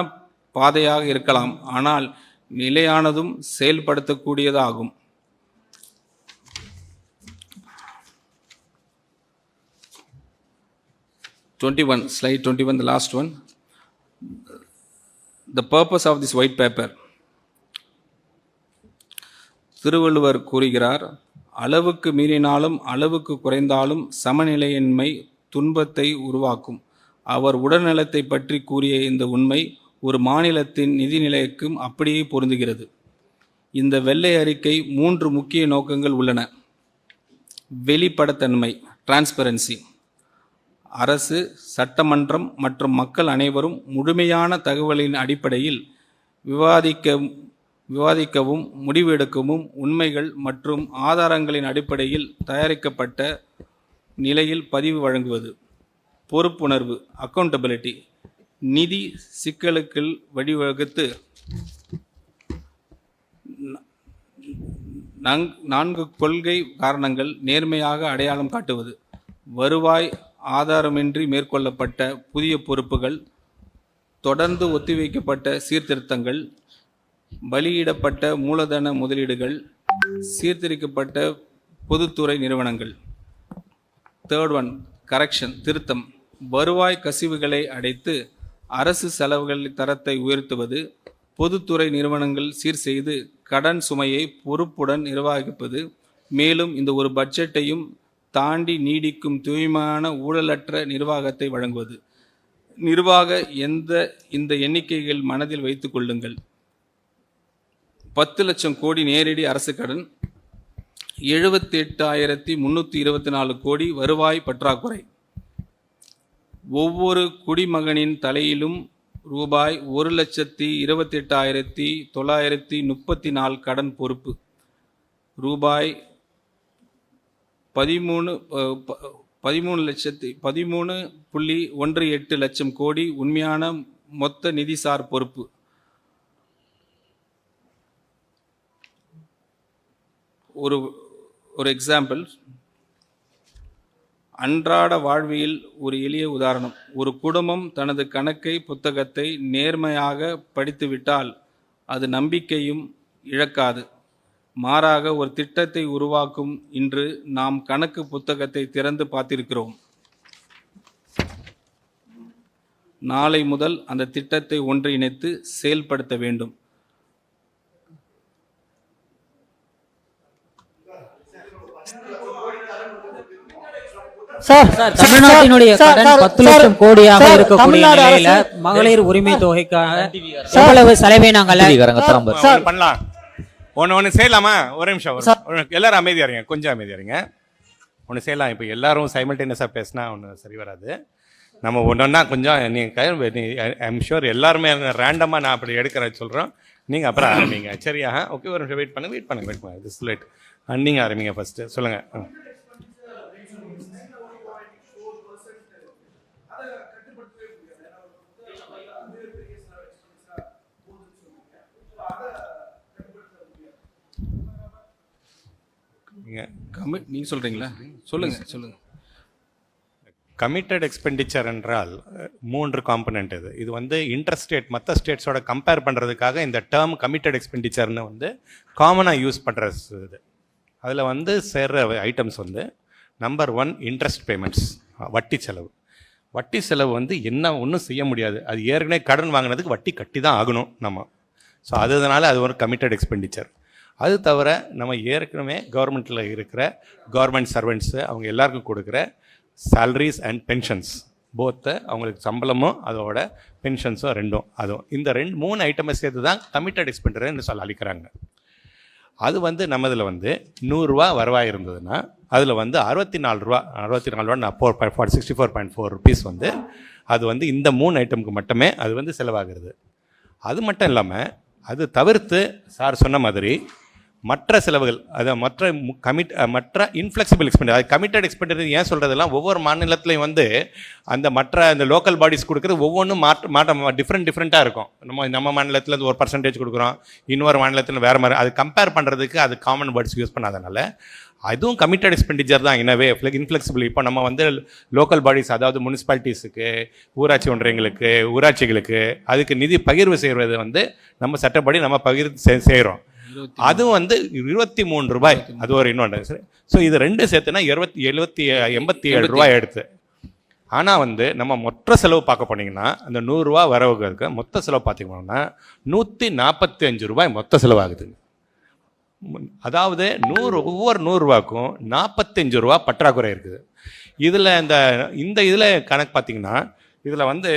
[SPEAKER 1] பாதையாக இருக்கலாம், ஆனால் நிலையானதும் செயல்படுத்தக்கூடியதாகும். Slide 21, the last one. The purpose of this white paper. Thiruvalluvar கூறுகிறார், அளவுக்கு மீறினாலும் அளவுக்கு குறைந்தாலும் சமநிலையின்மை துன்பத்தை உருவாக்கும். அவர் உடல்நலத்தை பற்றி கூறிய இந்த உண்மை ஒரு மாநிலத்தின் நிதிநிலைக்கும் அப்படியே பொருந்துகிறது. இந்த வெள்ளை அறிக்கை 3 முக்கிய நோக்கங்கள் உள்ளன. வெளிப்படைத்தன்மை, டிரான்ஸ்பரன்சி. அரசு, சட்டமன்றம் மற்றும் மக்கள் அனைவரும் முழுமையான தகவலின் அடிப்படையில் விவாதிக்கவும் முடிவெடுக்கவும் உண்மைகள் மற்றும் ஆதாரங்களின் அடிப்படையில் தயாரிக்கப்பட்ட நிலையில் பதிவு வழங்குவது. பொறுப்புணர்வு, அக்கௌண்டபிலிட்டி. நிதி சிக்கலுக்கு வழிவகுத்து 4 கொள்கை காரணங்கள் நேர்மையாக அடையாளம் காட்டுவது. வருவாய் ஆதாரமின்றி மேற்கொள்ளப்பட்ட புதிய பொறுப்புகள், தொடர்ந்து ஒத்திவைக்கப்பட்ட சீர்திருத்தங்கள், பலியிடப்பட்ட மூலதன முதலீடுகள், சீர்திருத்தப்பட்ட பொதுத்துறை நிறுவனங்கள். தேர்ட் ஒன், கரெக்ஷன், திருத்தம். வருவாய் கசிவுகளை அடைத்து அரசு செலவுகள் தரத்தை உயர்த்துவது. பொதுத்துறை நிறுவனங்கள் சீர் செய்து கடன் சுமையை பொறுப்புடன் நிர்வகிப்பது. மேலும் இந்த ஒரு பட்ஜெட்டையும் தாண்டி நீடிக்கும் தூய்மையான ஊழலற்ற நிர்வாகத்தை வழங்குவது. இந்த எண்ணிக்கைகள் மனதில் வைத்துக் கொள்ளுங்கள். 10 லட்சம் கோடி நேரடி அரசு கடன், 78,324 கோடி வருவாய் பற்றாக்குறை. ஒவ்வொரு குடிமகனின் தலையிலும் ரூபாய் 1,28,934 கடன் பொறுப்பு. ரூபாய் 13.18 லட்சம் கோடி உண்மையான மொத்த நிதிசார் பொறுப்பு. ஒரு எக்ஸாம்பிள், அன்றாட வாழ்வியல் ஒரு எளிய உதாரணம். ஒரு குடும்பம் தனது கணக்கை புத்தகத்தை நேர்மையாக படித்துவிட்டால் அது நம்பிக்கையும் இழக்காது. மாறாக ஒரு திட்டத்தை உருவாக்கும் இன்று நாம் கணக்கு புத்தகத்தை திறந்து பார்த்திருக்கிறோம். நாளை முதல் அந்த திட்டத்தை ஒன்றிணைத்து செயல்படுத்த வேண்டும்.
[SPEAKER 3] சார்
[SPEAKER 4] சார் தமிழ்நாட்டினுடைய கடன் 10 லட்சம் கோடியாக இருக்கக்கூடிய
[SPEAKER 3] தமிழ்நாடு
[SPEAKER 4] நிலையில
[SPEAKER 3] அரசு
[SPEAKER 4] மகளிர் உரிமை தொகைக்காக எவ்வளவு செலவினங்களை
[SPEAKER 2] ஒண்ணு பண்ணலாம். ஒன்று செய்யலாமா? ஒரு நிமிஷம் எல்லாரும் அமைதியா இருங்க, கொஞ்சம் அமைதியா இருங்க. ஒன்று செய்யலாம். இப்போ எல்லாரும் சைமல்டேனியஸாக பேசினா ஒன்று சரி வராது. நம்ம ஒன்றா கொஞ்சம் நீங்கள் ஐம் ஷூர் எல்லாருமே ரேண்டமாக நான் அப்படி எடுக்கிற சொல்கிறோம். நீங்கள் அப்புறம் ஆரம்பிங்க, சரியா? ஓகே, ஒரு நிமிஷம் வெயிட் பண்ணுங்க. This late. நீங்கள் ஆரம்பிங்க ஃபஸ்ட்டு, சொல்லுங்கள்.
[SPEAKER 1] நீங்க சொல்றீங்களா? சொல்லுங்க.
[SPEAKER 2] கமிட்டட் எக்ஸ்பெண்டிச்சர் என்றால் 3 காம்பனண்ட். இது வந்து இன்டர் மற்ற ஸ்டேட்ஸோட கம்பேர் பண்ணுறதுக்காக இந்த டேர்ம் கமிட்டட் எக்ஸ்பெண்டிச்சர்னு வந்து காமனாக யூஸ் பண்ணுறது. இது அதில் வந்து சேர்ற ஐட்டம்ஸ் வந்து நம்பர் 1 இன்ட்ரெஸ்ட் பேமெண்ட்ஸ், வட்டி செலவு. வட்டி செலவு வந்து என்ன ஒன்றும் செய்ய முடியாது, அது ஏற்கனவே கடன் வாங்கினதுக்கு வட்டி கட்டி தான் ஆகணும் நம்ம. ஸோ அதனால அது ஒரு கமிட்டட் எக்ஸ்பெண்டிச்சர். அது தவிர நம்ம ஏற்கனவே கவர்மெண்ட்டில் இருக்கிற கவர்மெண்ட் சர்வெண்ட்ஸு அவங்க எல்லாருக்கும் கொடுக்குற சேலரிஸ் அண்ட் பென்ஷன்ஸ், போத்து அவங்களுக்கு சம்பளமும் அதோட பென்ஷன்ஸும் ரெண்டும், அதுவும் இந்த 3 ஐட்டமை சேர்த்து தான் கமிட்டட் எக்ஸ்பெண்டிச்சர்னு அளிக்கிறாங்க. அது வந்து நம்மதில் வந்து 100 ரூபா வருவாய் இருந்ததுன்னா அதில் வந்து 64 ரூபா 64.4 ருபீஸ் வந்து அது வந்து இந்த 3 ஐட்டமுக்கு மட்டுமே அது வந்து செலவாகிறது. அது மட்டும் இல்லாமல் அது தவிர்த்து சார் சொன்ன மாதிரி மற்ற செலவுகள், அதை மற்ற இன்ஃப்ளெக்சிபிள் எக்ஸ்பெண்டிச்சர், அது கமிட்டட் எக்ஸ்பெண்டிச்சர் ஏன் சொல்கிறதெல்லாம் ஒவ்வொரு மாநிலத்திலையும் வந்து அந்த லோக்கல் பாடிஸ் கொடுக்குறது ஒவ்வொன்றும் டிஃப்ரெண்ட்டாக இருக்கும். நம்ம மாநிலத்தில் ஒரு பர்சன்டேஜ் கொடுக்குறோம், இன்னொரு மாநிலத்தில் வேறு மாதிரி. அது கம்பேர் பண்ணுறதுக்கு அது காமன் வேர்ட்ஸ் யூஸ் பண்ணாதனால அதுவும் கமிட்டட் எக்ஸ்பெண்டிச்சர் தான் இனவே இன்ஃப்ளெக்சிபிள். இப்போ நம்ம வந்து லோக்கல் பாடிஸ், அதாவது முனிசிபாலிட்டிஸுக்கு, ஊராட்சி ஒன்றியங்களுக்கு, ஊராட்சிகளுக்கு அதுக்கு நிதி பகிர்வு செய்வது வந்து நம்ம சட்டப்படி நம்ம பகிர்வு செய்கிறோம். அதுவும் வந்து 23 ரூபாய், அது ஒரு இன்னொன்று. ஸோ இது ரெண்டு சேர்த்துனா 87 ரூபாய் எடுத்து. ஆனால் வந்து நம்ம மொத்த செலவு பார்க்க போனீங்கன்னா அந்த 100 ரூபா வரவுகளுக்கு மொத்த செலவு பார்த்தீங்கன்னா 145 ரூபாய் மொத்த செலவாகுது. அதாவது ஒவ்வொரு 100 ரூபாய்க்கும் 45 ரூபா பற்றாக்குறை இருக்குது. இதில் இந்த இதில் கணக்கு பார்த்தீங்கன்னா இதில் வந்து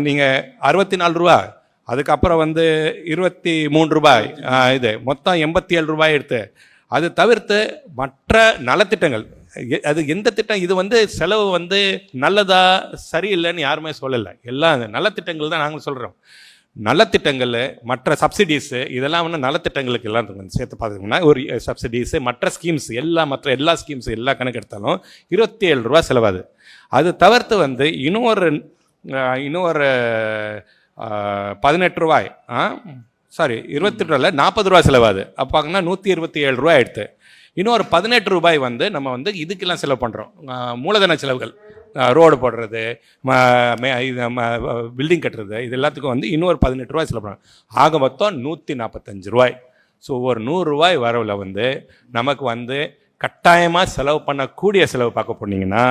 [SPEAKER 2] நீங்கள் 64 ரூபா, அதுக்கப்புறம் வந்து 23 ரூபாய், இது மொத்தம் 87 ரூபாய் எடுத்து. அது தவிர்த்து மற்ற நலத்திட்டங்கள், அது எந்த திட்டம் இது வந்து செலவு வந்து நல்லதா சரியில்லைன்னு யாருமே சொல்லலை. எல்லாம் நலத்திட்டங்கள் தான் நாங்கள் சொல்கிறோம். நலத்திட்டங்கள், மற்ற சப்சிடிஸு, இதெல்லாம் வந்து நலத்திட்டங்களுக்கு எல்லாம் சேர்த்து பார்த்தீங்கன்னா ஒரு சப்சிடிஸு, மற்ற ஸ்கீம்ஸ் மற்ற எல்லா ஸ்கீம்ஸ் எல்லாம் கணக்கு எடுத்தாலும் 27 ரூபா செலவாது. அது தவிர்த்து வந்து இன்னொரு 18 ரூபாய், 28 ரூபாயில் 40 ரூபா செலவாது. அப்போங்கன்னா 127 ரூபாய் எடுத்து. இன்னொரு 18 ரூபாய் வந்து நம்ம வந்து இதுக்கெல்லாம் செலவு பண்ணுறோம், மூலதன செலவுகள், ரோடு போடுறது, பில்டிங் கட்டுறது, இது எல்லாத்துக்கும் வந்து இன்னொரு 18 ரூபாய் செலவு பண்ணுறோம். ஆக மொத்தம் 145 ரூபாய். ஸோ ஒரு 100 ரூபாய் வரவில் வந்து நமக்கு வந்து கட்டாயமாக செலவு பண்ணக்கூடிய செலவு பார்க்க போனீங்கன்னா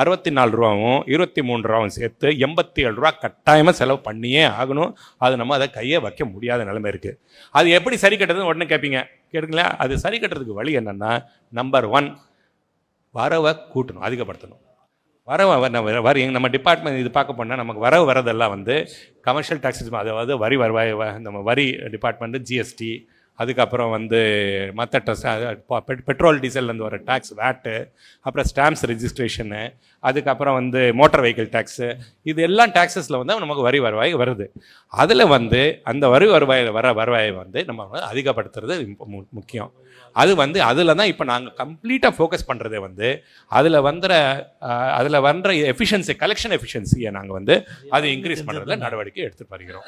[SPEAKER 2] 64 ரூபாவும் 23 ரூபாவும் சேர்த்து 87 ரூபா கட்டாயமாக செலவு பண்ணியே ஆகணும். அது நம்ம அதை கையை வைக்க முடியாத நிலைமை இருக்குது. அது எப்படி சரி கட்டுறதுன்னு உடனே கேட்குங்களா? அது சரி கட்டுறதுக்கு வழி என்னென்னா, நம்பர் 1 வரவை கூட்டணும், அதிகப்படுத்தணும். நம்ம டிபார்ட்மெண்ட் இது பார்க்க போனால் நமக்கு வரதெல்லாம் வந்து கமர்ஷியல் டாக்ஸஸ், அதாவது வரி வருவாய், நம்ம வரி டிபார்ட்மெண்ட்டு, ஜிஎஸ்டி, அதுக்கப்புறம் வந்து மற்ற பெட்ரோல் டீசல்லேருந்து வர டேக்ஸ், வேட்டு, அப்புறம் ஸ்டாம்ப்ஸ் ரெஜிஸ்ட்ரேஷனு, அதுக்கப்புறம் வந்து மோட்டார் வெஹிக்கிள் டேக்ஸு, இது எல்லாம் டேக்ஸஸில் வந்து நமக்கு வரி வருவாய் வருது. அதில் வந்து அந்த வருவாயை வந்து நம்ம அதிகப்படுத்துறது முக்கியம். அது வந்து அதில் தான் இப்போ நாங்கள் கம்ப்ளீட்டாக ஃபோக்கஸ் பண்ணுறதே வந்து அதில் வந்த எஃபிஷியன்சி, கலெக்ஷன் எஃபிஷியன்சியை நாங்கள் வந்து அதை இன்க்ரீஸ் பண்ணுறதுல நடவடிக்கை எடுத்துட்டு வருகிறோம்.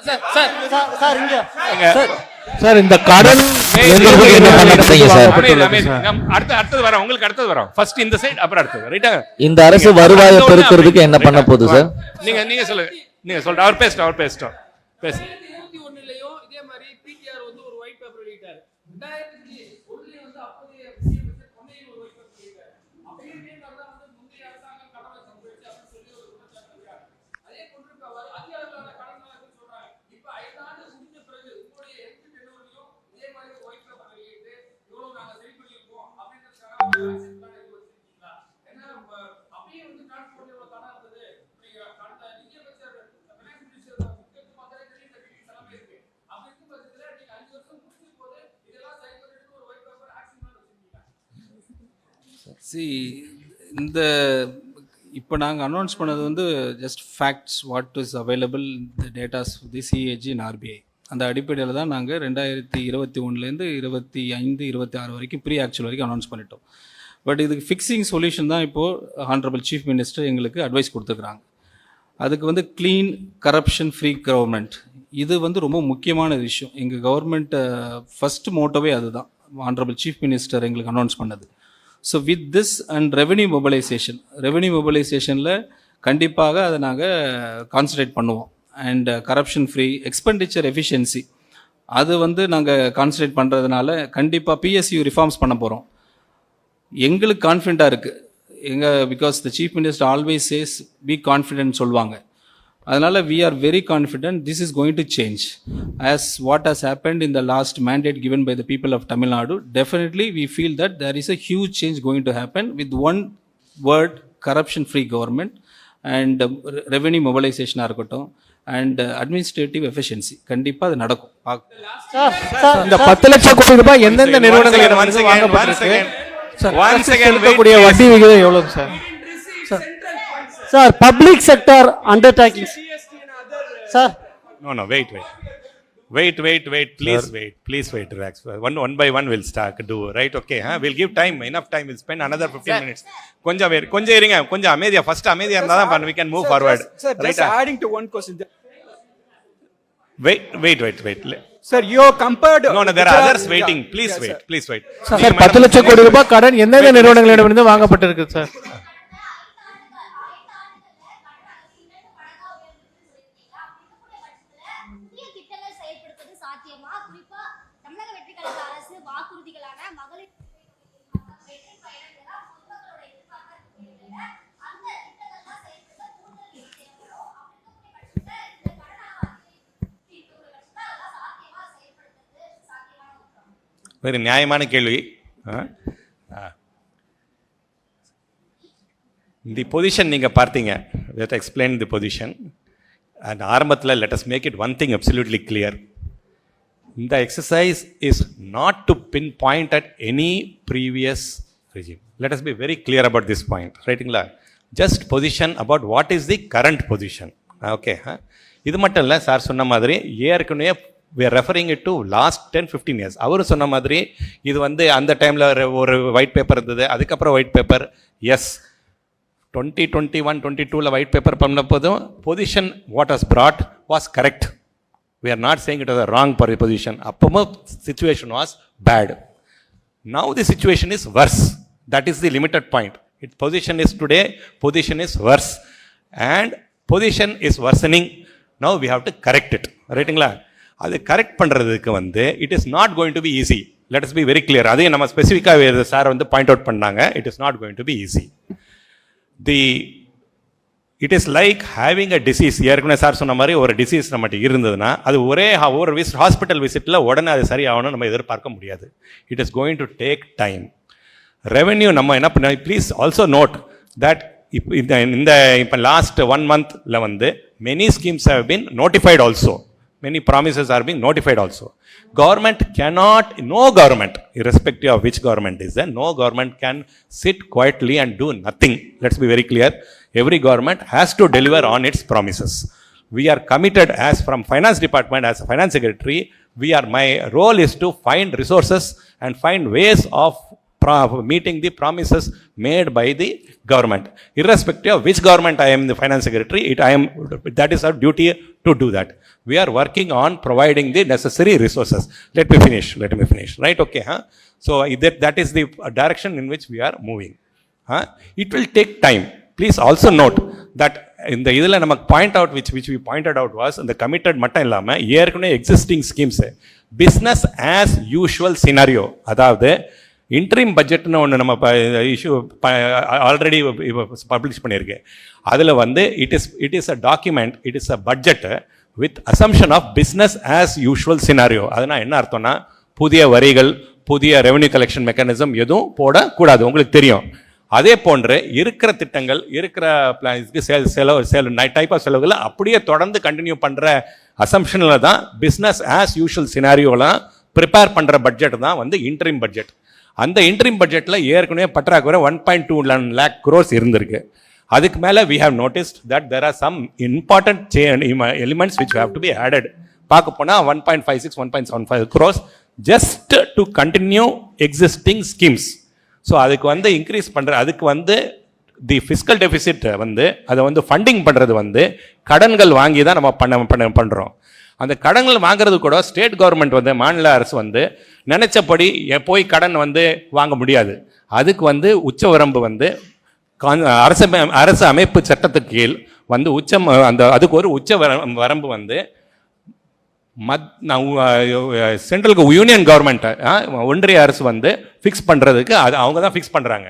[SPEAKER 5] சார் இந்த கடன்
[SPEAKER 2] அடுத்தது வரோம், உங்களுக்கு அடுத்தது வரோம். ஃபர்ஸ்ட் இந்த சைடு, அப்புறம் அடுத்தது. ரைட்டா?
[SPEAKER 5] இந்த அரசு வருவாயை பெருக்கிறதுக்கு என்ன பண்ண போகுது சார்?
[SPEAKER 2] நீங்க சொல்லுங்க. நீங்க சொல்ற அவர் பேசிட்டோம்.
[SPEAKER 1] இந்த இப்போ நாங்கள் அனௌன்ஸ் பண்ணது வந்து just facts what is available the datas the CAG and RBI. அந்த அடிப்படையில் தான் நாங்கள் 2021 25-26 வரைக்கும் ப்ரீ ஆக்சுவல் வரைக்கும் அனௌன்ஸ் பண்ணிட்டோம். பட் இதுக்கு ஃபிக்ஸிங் சொல்யூஷன் தான் இப்போது ஹானரபிள் சீஃப் மினிஸ்டர் எங்களுக்கு அட்வைஸ் கொடுத்துருக்குறாங்க. அதுக்கு வந்து க்ளீன் கரப்ஷன் ஃப்ரீ கவர்மெண்ட், இது வந்து ரொம்ப முக்கியமான விஷயம். எங்கள் கவர்மெண்ட் ஃபஸ்ட்டு மோட்டோவே அதுதான் ஹானரபிள் சீஃப் மினிஸ்டர் எங்களுக்கு அனௌன்ஸ் பண்ணது. So with this and revenue மொபைலைசேஷனில் கண்டிப்பாக அதை நாங்கள் கான்சன்ட்ரேட் பண்ணுவோம். And corruption free expenditure efficiency, அது வந்து நாங்கள் கான்சன்ட்ரேட் பண்ணுறதுனால கண்டிப்பாக பிஎஸ்யூ ரிஃபார்ம்ஸ் பண்ண போகிறோம். எங்களுக்கு கான்ஃபிடண்ட்டாக இருக்குது because the chief minister always says be confident சொல்லுவாங்க. அதனால் we are very confident this is going to change. As what has happened in the last mandate given by the people of Tamil Nadu, definitely we feel that there is a huge change going to happen with one word, corruption free government and revenue mobilization இருக்கட்டும் and administrative efficiency. கண்டிப்பாக அது நடக்கும்.
[SPEAKER 3] இந்த 10 லட்சம் கோடி ரூபாய் எந்தெந்த நிறுவனங்கள் வாங்கப்பட்டிருக்கு செலுத்தக்கூடிய வட்டி விகிதம் எவ்வளவு sir? Sir public sector undertakings sir.
[SPEAKER 2] No, wait. Please wait, relax. One by one we'll start do, right? Okay, we'll give time, enough time. We'll spend another 15 minutes. கொஞ்சம் இருங்க, கொஞ்சம் அமைதியா, first அமைதியா இருந்தா தான் we can move forward.
[SPEAKER 6] Sir, just adding to one question.
[SPEAKER 2] Wait.
[SPEAKER 6] Sir, you compared.
[SPEAKER 2] No, there are others waiting. Please wait.
[SPEAKER 3] Sir 10 லட்சம் கோடி ரூபாய் கடன் எந்தெந்த நிறுவனங்களிடமிருந்து வாங்கப்பட்டிருக்கு சார்?
[SPEAKER 2] வெரி நியாயமான கேள்வி. தி பொசிஷன் நீங்கள் பார்த்தீங்க, let explain the position. And ஆரம்பத்தில் let us make it one thing absolutely clear. இந்த exercise is not to pinpoint at any previous regime. Let us be very clear about this point, ரைட்டுங்களா? Just position about what is the current position. Okay, இது மட்டும் இல்லை, sir சொன்ன மாதிரி ஏற்கனவே we are referring it to last 10-15 years. அவர் சொன்ன மாதிரி இது வந்து அந்த டைமில் ஒரு ஒயிட் பேப்பர் இருந்தது, அதுக்கப்புறம் white paper. Yes, 2021-22 white paper பண்ண போதும் position what was brought was correct. We are not saying it was a wrong position. அப்பவும் situation was bad. Now the situation is worse. That is the limited point. Its position is today, position is worse. And position is worsening. Now we have to correct it. ரைட்டுங்களா? அது correct பண்ணுறதுக்கு வந்து it is not going to be easy. Let us be very clear. அதையும் நம்ம ஸ்பெசிஃபிக்காக sir வந்து point out பண்ணாங்க. It is not going to be easy. It is like having a disease. ஏற்கனவே சார் சொன்ன மாதிரி ஒரு டிசீஸ் நம்மகிட்ட இருந்ததுன்னா அது ஒரு ஹாஸ்பிட்டல் விசிட்டில் உடனே அது சரியாகணும்னு நம்ம எதிர்பார்க்க முடியாது. It is going to take time. Revenue நம்ம என்ன பண்ண, ப்ளீஸ் ஆல்சோ நோட் தட் இப்போ லாஸ்ட் 1 monthல வந்து many schemes have been notified also. Many promises are being notified also. Government cannot, no government, irrespective of which government is there, no government can sit quietly and do nothing. Let's be very clear. Every government has to deliver on its promises. We are committed as from finance department, as a finance secretary, my role is to find resources and find ways of meeting the promises made by the government. Irrespective of which government I am the finance secretary, that is our duty to do that. We are working on providing the necessary resources. Let me finish. Right? Okay. So that is the direction in which we are moving. It will take time. Please also note that in the idhula namak point out which we pointed out was the committed mattam illama ஏற்கனவே existing schemes business as usual scenario. அதாவது interim பட்ஜெட்னு ஒன்று நம்ம issue already publish பண்ணியிருக்கேன். அதில் வந்து it is a document, it is a budget with assumption of business as usual scenario. அதனால் என்ன அர்த்தம்னா புதிய வரிகள், புதிய ரெவென்யூ கலெக்ஷன் மெக்கானிசம் எதுவும் போடக்கூடாது, உங்களுக்கு தெரியும். அதே போன்று இருக்கிற திட்டங்கள் இருக்கிற பிளான்ஸ்க்கு செலவு டைப் ஆஃப் செலவுகளை அப்படியே தொடர்ந்து கண்டினியூ பண்ணுற அசம்ஷனில் தான் பிஸ்னஸ் ஆஸ் யூஷுவல் சினாரியோலாம் ப்ரிப்பேர் பண்ணுற பட்ஜெட் தான் வந்து இன்டரிம் பட்ஜெட். அந்த இன்டரிம் பட்ஜெட்டில் ஏற்கனவே பற்றாக்குறை 1.2 lakh crores இருந்திருக்கு. அதுக்கு மேலே we have noticed that there are some important elements which have to be added. பார்க்க போனால் 1.56, 1.75 crores just to continue existing schemes. So அதுக்கு வந்து இன்க்ரீஸ் பண்ணுற அதுக்கு வந்து தி ஃபிஸ்கல் டெபிசிட் வந்து அதை வந்து ஃபண்டிங் பண்ணுறது வந்து கடன்கள் வாங்கி தான் நம்ம பண்ணுறோம். அந்த கடன்கள் வாங்குறது கூட ஸ்டேட் கவர்மெண்ட் வந்து மாநில அரசு வந்து நினைச்சபடி போய் கடன் வந்து வாங்க முடியாது. அதுக்கு வந்து உச்சவரம்பு வந்து அரசு அமைப்பு சட்டத்துக்கு கீழ் வந்து அதுக்கு ஒரு உச்ச வரம்பு வந்து சென்ட்ரல் யூனியன் கவர்மெண்ட் ஒன்றிய அரசு வந்து ஃபிக்ஸ் பண்ணுறதுக்கு அது அவங்க தான் ஃபிக்ஸ் பண்ணுறாங்க.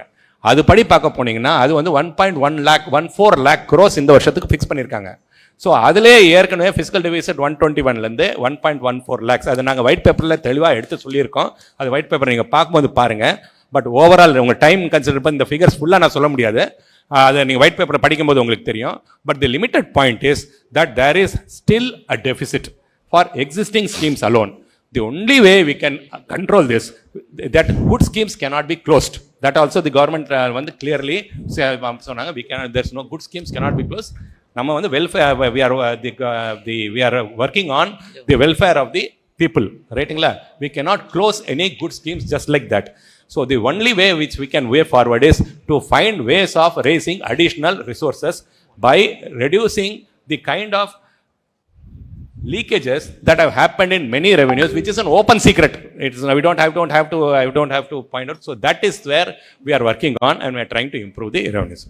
[SPEAKER 2] அதுபடி பார்க்க போனீங்கன்னா அது வந்து 1.14 lakh crores இந்த வருஷத்துக்கு ஃபிக்ஸ் பண்ணியிருக்காங்க. ஸோ அதிலே ஏற்கனவே ஃபிஸ்கல் டெபிசிட் 121 1.14 lakhs அது நாங்கள் ஒயிட் பேப்பரில் தெளிவாக எடுத்து சொல்லியிருக்கோம். அது ஒயிட் பேப்பர் நீங்கள் பார்க்கும்போது பாருங்கள். பட் ஓவரால் உங்கள் டைம் கன்சிடர் பண்ணி இந்த ஃபிகர்ஸ் ஃபுல்லாக நான் சொல்ல முடியாது, அதை நீங்கள் ஒயிட் பேப்பரை படிக்கும்போது உங்களுக்கு தெரியும். But the limited point is that there is still a deficit for existing schemes alone. The only way we can control this, that good schemes cannot be closed. That also the government வந்து clearly சொன்னாங்க, there's no good schemes cannot be closed. நம்ம வந்து welfare, we are working on the welfare of the people, ரைட்டுங்களா? We cannot close any good schemes just like that. So the only way which we can way forward is to find ways of raising additional resources by reducing the kind of leakages that have happened in many revenues, which is an open secret. It's I don't have to point out. So that is where we are working on, and we are trying to improve the revenues.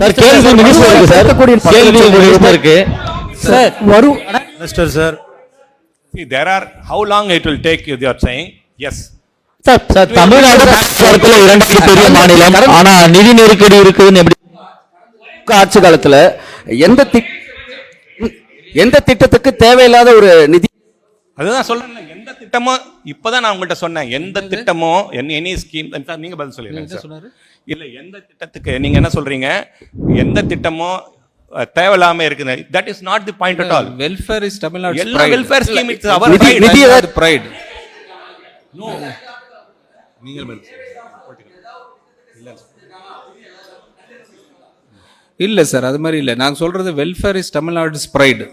[SPEAKER 5] Sir கேள்வி மினிஸ்டருக்கு sir, கேள்வி மினிஸ்டருக்கு
[SPEAKER 4] sir
[SPEAKER 3] minister sir.
[SPEAKER 2] See, there are how long it will take, you are saying? Yes.
[SPEAKER 5] Sir Tamil Nadu பொறுத்தவரை இரண்டாவது பெரிய மாநிலம், ஆனா நிதி நெருக்கடி இருக்குதுன்னு எப்படி
[SPEAKER 6] ஆட்சி காலத்துல எந்த திட்டத்துக்கு தேவையில்லாத ஒரு நிதி,
[SPEAKER 2] அதுதான் சொல்றேன். எந்த திட்டமோ இப்பதான் நான் உங்கள்கிட்ட சொன்னேன், எந்த திட்டமோ எனி ஸ்கீம் நீங்க பதில் சொல்லிடுங்க சார். இல்ல எந்த திட்டத்துக்கு நீங்க என்ன சொல்றீங்க, எந்த திட்டமோ தேவையில்லாம இருக்குது, that is not the point at all.
[SPEAKER 1] Welfare is Tamil Nadu
[SPEAKER 2] எல்லா welfare scheme it's our
[SPEAKER 1] pride.
[SPEAKER 2] No நீங்க
[SPEAKER 1] இல்லை சார், அது மாதிரி இல்லை. நாங்கள் சொல்கிறது வெல்ஃபேர் இஸ் தமிழ்நாடு ப்ரைடு.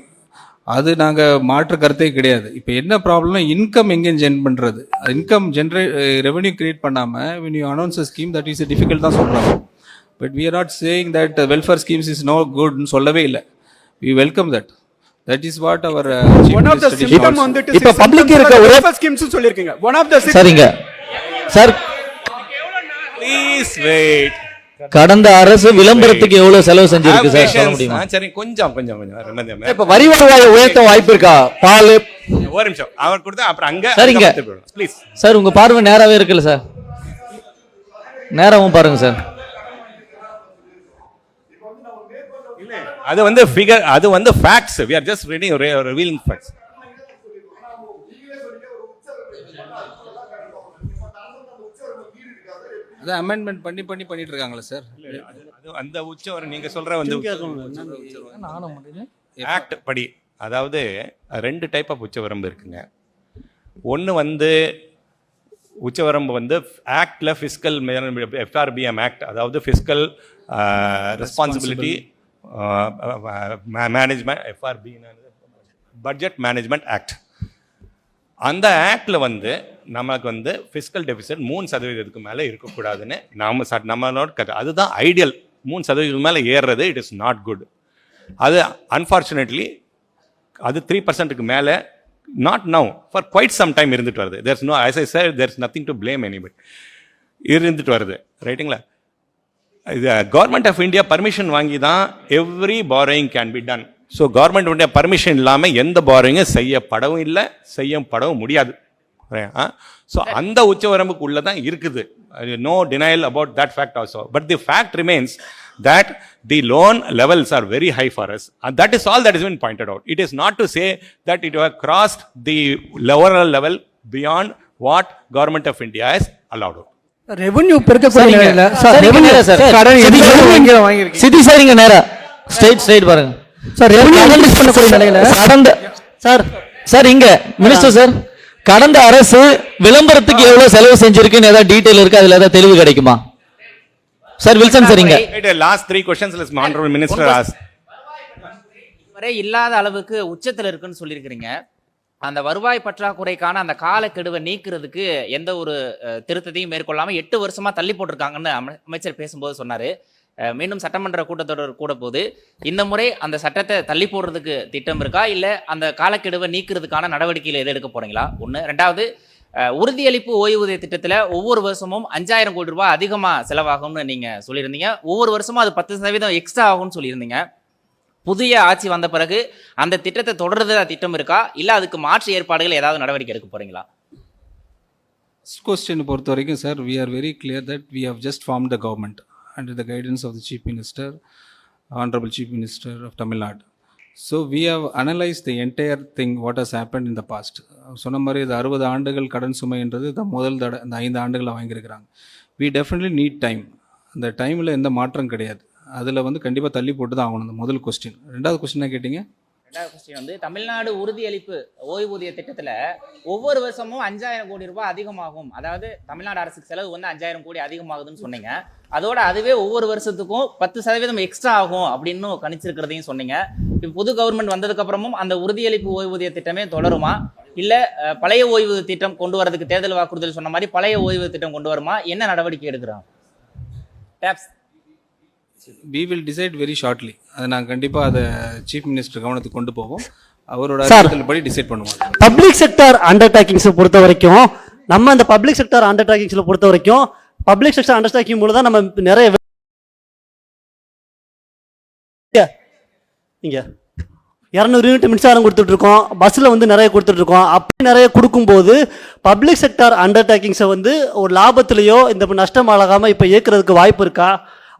[SPEAKER 1] அது நாங்கள் மாற்று கருத்தே கிடையாது. இப்போ என்ன ப்ராப்ளம்னா இன்கம் எங்கே ஜென்ரேட் பண்ணுறது, இன்கம் ரெவென்யூ கிரியேட் பண்ணாமல் when you announce a scheme that is difficult தான் சொல்கிறாங்க. But we are not saying that welfare schemes is no good ன்னு சொல்லவே இல்லை. we welcome that. That is what our
[SPEAKER 6] one of the symptom வந்துட்டு
[SPEAKER 5] இப்ப public இருக்க ஒரே
[SPEAKER 6] schemes சொல்லிருக்கீங்க. one of the
[SPEAKER 5] சரிங்க சார்,
[SPEAKER 2] ப்ளீஸ் வெயிட்.
[SPEAKER 5] கடந்த அரசு விளம்பரத்துக்கு எவ்வளவு செலவு செஞ்சிருக்கு சார் சொல்ல முடியுமா?
[SPEAKER 2] சரி கொஞ்சம்
[SPEAKER 6] இப்ப வரி வருவாயை உயர்த்த வாய்ப்பு இருக்கா? பால்
[SPEAKER 2] ஒரு நிமிஷம் அவர் கொடுத்தா அப்புறம் அங்க
[SPEAKER 5] சரிங்க
[SPEAKER 2] ப்ளீஸ்
[SPEAKER 5] சார், உங்க பார்வை நேராவே இருக்குல்ல சார், நேராவும் பாருங்க சார்.
[SPEAKER 2] அது வந்து ஃபிகர், அது வந்து facts. we are just reading revealing facts.
[SPEAKER 1] அதை அமெண்ட்மெண்ட் பண்ணிட்டு இருக்காங்களா சார்?
[SPEAKER 2] அது அந்த உச்சவரம் நீங்க சொல்ற வந்து ஆக்ட் படி, அதாவது 2 டைப் ஆஃப் உச்சவரம்பு இருக்குங்க. ஒன்று வந்து உச்சவரம்பு வந்து ஆக்ட்ல ஃபிஸ்கல் FRBM ஆக்ட், அதாவது fiscal responsibility management, FRB budget management act. அந்த ஆக்டில் வந்து நமக்கு வந்து ஃபிஸ்கல் டெபிசிட் 3% மேலே இருக்கக்கூடாதுன்னு நம்மளோட கதை. அதுதான் ஐடியல். 3% மேலே ஏறுறது இட் இஸ் நாட் குட். அது அன்ஃபார்ச்சுனேட்லி அது 3% மேலே not now for quite some time இருந்துட்டு வருது. There's no as I said there's nothing to blame anybody. இருந்துட்டு வருது, ரைட்டுங்களா? இது கவர்மெண்ட் ஆஃப் இந்தியா பர்மிஷன் வாங்கி தான் every borrowing can be done. So government permission இல்லாமல் எந்த பாரோயிங்கும் செய்யப்படவும் இல்லை, செய்யப்படவும் முடியாது. ஸோ அந்த உச்சவரம்புக்கு உள்ள தான் இருக்குது. No denial about that fact also. But the fact remains that the loan levels are very high for us, and that is all that has been pointed out. It is not to say that it has crossed the lower level beyond what government of India has allowed.
[SPEAKER 3] Revenue பெருக்கக்கூடிய
[SPEAKER 5] சரிங்க.
[SPEAKER 3] நிலையில
[SPEAKER 5] சரிங்க, நேரா sir.
[SPEAKER 3] கடன்
[SPEAKER 5] சிதி
[SPEAKER 3] எந்த
[SPEAKER 5] sir
[SPEAKER 3] வங்கியில வாங்கியிருக்கீங்க
[SPEAKER 5] Sidi sir இங்க நேரா ஸ்ட்ரைட் பாருங்க
[SPEAKER 3] சார் ரெவென்யூ இன்க்ரீஸ் பண்ணக்கூடிய நிலையில
[SPEAKER 5] கடந்த சார் இங்க மினிஸ்டர் சார் கடந்த அரசு விளம்பரத்துக்கு எவ்வளவு செலவு செஞ்சிருக்குன்னு ஏதாவது டீடைல் இருக்கு அதுல ஏதாவது தெளிவு கிடைக்குமா சார் வில்சன் சார் இங்க
[SPEAKER 2] Wait, last 3 questions let's honorable minister ask.
[SPEAKER 7] வரை இல்லாத அளவுக்கு உச்சத்தில் இருக்குன்னு சொல்லியிருக்கிறீங்க. அந்த வருவாய் பற்றாக்குறைக்கான அந்த காலக்கெடுவை நீக்கிறதுக்கு எந்த ஒரு திருத்தத்தையும் மேற்கொள்ளாம 8 வருஷமா தள்ளி போட்டிருக்காங்கன்னு அமைச்சர் பேசும்போது சொன்னாரு. மீண்டும் சட்டமன்ற கூட்டத்தொடர் கூட போது இந்த முறை அந்த சட்டத்தை தள்ளி போடுறதுக்கு திட்டம் இருக்கா இல்ல அந்த காலக்கெடுவை நீக்கிறதுக்கான நடவடிக்கையில் எது எடுக்க போறீங்களா? ஒன்று. ரெண்டாவது, உறுதியளிப்பு ஓய்வூதிய திட்டத்தில் ஒவ்வொரு வருஷமும் 5000 கோடி ரூபாய் அதிகமாக செலவாகும்னு நீங்க சொல்லியிருந்தீங்க. ஒவ்வொரு வருஷமும் அது 10% எக்ஸ்ட்ரா ஆகும்னு சொல்லியிருந்தீங்க. புதிய ஆட்சி வந்த பிறகு அந்த திட்டத்தை தொடர்றதா திட்டம் இருக்கா இல்ல அதுக்கு மாற்று ஏற்பாடுகள் ஏதாவது நடவடிக்கை எடுக்க போறீங்களா?
[SPEAKER 1] கொஸ்டின் பொறுத்த வரைக்கும் sir, we are very clear that we have just formed the government under the guidance of the Chief Minister, Honorable Chief Minister of Tamil Nadu. So we have analyzed the entire thing what has happened in the past. சொன்ன மாதிரி இது 60 ஆண்டுகள் கடன் சுமைன்றது முதல் இந்த 5 ஆண்டுகளில் வாங்கியிருக்கிறாங்க. we definitely need time. அந்த டைமில் எந்த மாற்றம் கிடையாது. அதில் வந்து கண்டிப்பாக தள்ளி போட்டு தான் ஆகணும். அந்த முதல் கொஸ்டின். ரெண்டாவது கொஸ்டின் என்ன கேட்டிங்க?
[SPEAKER 7] ரெண்டாவது கொஸ்டின் வந்து தமிழ்நாடு உறுதியளிப்பு ஓய்வூதிய திட்டத்தில் ஒவ்வொரு வருஷமும் 5000 கோடி ரூபாய் அதிகமாகும். அதாவது தமிழ்நாடு அரசுக்கு செலவு வந்து 5000 கோடி அதிகமாகுதுன்னு சொன்னீங்க. அதோட அதுவே ஒவ்வொரு வருஷத்துக்கும் 10% எக்ஸ்ட்ரா ஆகும் அப்படின்னு கணிச்சிருக்கிறதையும் சொன்னீங்க. இப்போ புது கவர்மெண்ட் வந்ததுக்கு அப்புறமும் அந்த உறுதியளிப்பு ஓய்வூதிய திட்டமே தொடருமா இல்ல பழைய ஓய்வூதிய திட்டம் கொண்டு வரதுக்கு தேர்தல் வாக்குறுதியில் சொன்ன மாதிரி பழைய ஓய்வூதிய திட்டம் கொண்டு வருமா? என்ன நடவடிக்கை எடுக்கிறாங்க? Steps
[SPEAKER 1] we will decide very shortly. அதை நாங்கள் கண்டிப்பாக அதை சீஃப் மினிஸ்டர் கவனத்துக்கு கொண்டு போவோம். அவரோட படி டிசைட் பண்ணுவோம்.
[SPEAKER 8] பப்ளிக் செக்டர் அண்டர்டேக்கிங்ஸை பொறுத்த வரைக்கும் நம்ம அந்த பப்ளிக் செக்டர் அண்டர்டேக்கிங்ஸில் பொறுத்த வரைக்கும் பப்ளிக் செக்டர் அண்டர்டேக்கிங் மூலம் தான் நம்ம நிறைய இங்க 200 யூனிட் மின்சாரம் கொடுத்துட்டு இருக்கோம், பஸ்ஸில் வந்து நிறைய கொடுத்துட்டு இருக்கோம். அப்படி நிறைய கொடுக்கும்போது பப்ளிக் செக்டர் அண்டர்டேக்கிங்ஸை வந்து ஒரு லாபத்திலேயோ இந்த நஷ்டம் ஆகாமல் இப்போ இயக்குறதுக்கு வாய்ப்பு இருக்கா?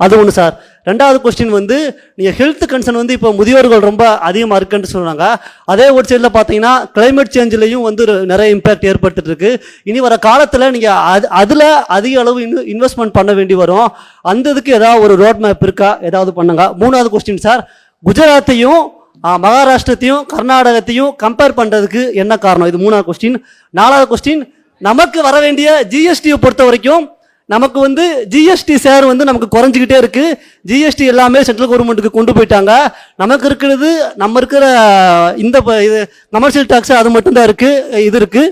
[SPEAKER 8] அது ஒன்று சார். ரெண்டாவது கொஸ்டின் வந்து நீங்கள் ஹெல்த் கன்சர்ன் வந்து இப்போ முதியோர்கள் ரொம்ப அதிகமாக இருக்குன்னு சொல்கிறாங்க. அதே ஒரு சைடில் பார்த்தீங்கன்னா கிளைமேட் சேஞ்சிலையும் வந்து நிறைய இம்பேக்ட் ஏற்பட்டு இருக்கு. இனி வர காலத்தில் நீங்கள் அதில் அதிக அளவு இன்வெஸ்ட்மெண்ட் பண்ண வேண்டி வரும். அந்த இதுக்கு ஏதாவது ஒரு ரோட் மேப் இருக்கா? ஏதாவது பண்ணுங்க. மூணாவது கொஸ்டின் சார், குஜராத்தையும் மகாராஷ்டிரத்தையும் கர்நாடகத்தையும் கம்பேர் பண்ணுறதுக்கு என்ன காரணம்? இது மூணாவது கொஸ்டின். நாலாவது கொஸ்டின், நமக்கு வர வேண்டிய ஜிஎஸ்டியை பொறுத்த வரைக்கும் நமக்கு வந்து ஜிஎஸ்டி ஷேர் வந்து நமக்கு குறைஞ்சிக்கிட்டே இருக்கு. ஜிஎஸ்டி எல்லாமே சென்ட்ரல் கவர்மெண்ட்டுக்கு கொண்டு போயிட்டாங்க. நமக்கு இருக்கிறது நம்ம இருக்கிற இந்த இது கமர்ஷியல் டாக்ஸ் அது மட்டும்தான் இருக்கு. இது இருக்கு.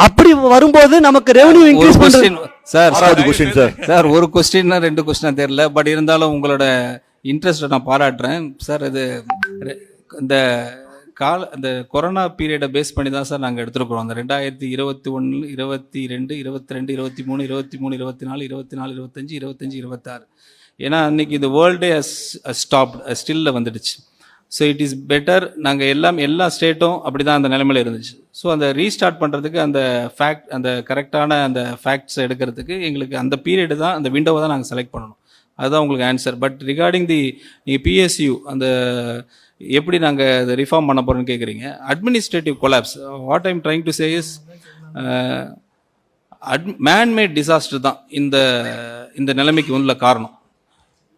[SPEAKER 8] அப்படி வரும்போது நமக்கு ரெவென்யூ இன்க்ரீஸ் பண்றது
[SPEAKER 1] சார் ஒரு கொஸ்டின்னா 2 கொஸ்டினா தெரியல. பட் இருந்தாலும் உங்களோட இன்ட்ரெஸ்ட்டை நான் பாராட்டுறேன் சார். இது இந்த இந்த கொரோனா பீரியடை பேஸ் பண்ணி தான் சார் நாங்கள் எடுத்துருக்குறோம். அந்த 2021, 22, 22, 23, 23, 24, 24, 25, 25, 26. ஏன்னா அன்னைக்கு இந்த வேர்ல்டே ஸ்டாப்ட் ஸ்டில்ல வந்துடுச்சு. So it is better. நாங்கள் எல்லா ஸ்டேட்டும் அப்படி தான் அந்த நிலைமையில் இருந்துச்சு. ஸோ அந்த ரீஸ்டார்ட் பண்ணுறதுக்கு அந்த கரெக்டான அந்த ஃபேக்ட்ஸை எடுக்கிறதுக்கு எங்களுக்கு அந்த பீரியடு தான், அந்த விண்டோவை தான் நாங்கள் செலக்ட் பண்ணணும். அதுதான் உங்களுக்கு ஆன்சர். பட் ரிகார்டிங் நீங்கள் பிஎஸ்யூ அந்த எப்படி நாங்கள் அதை ரிஃபார்ம் பண்ண போகிறோன்னு கேட்குறீங்க. Administrative collapse, what I'm trying to say is man-made disaster தான் இந்த நிலைமைக்கு உள்ள காரணம்.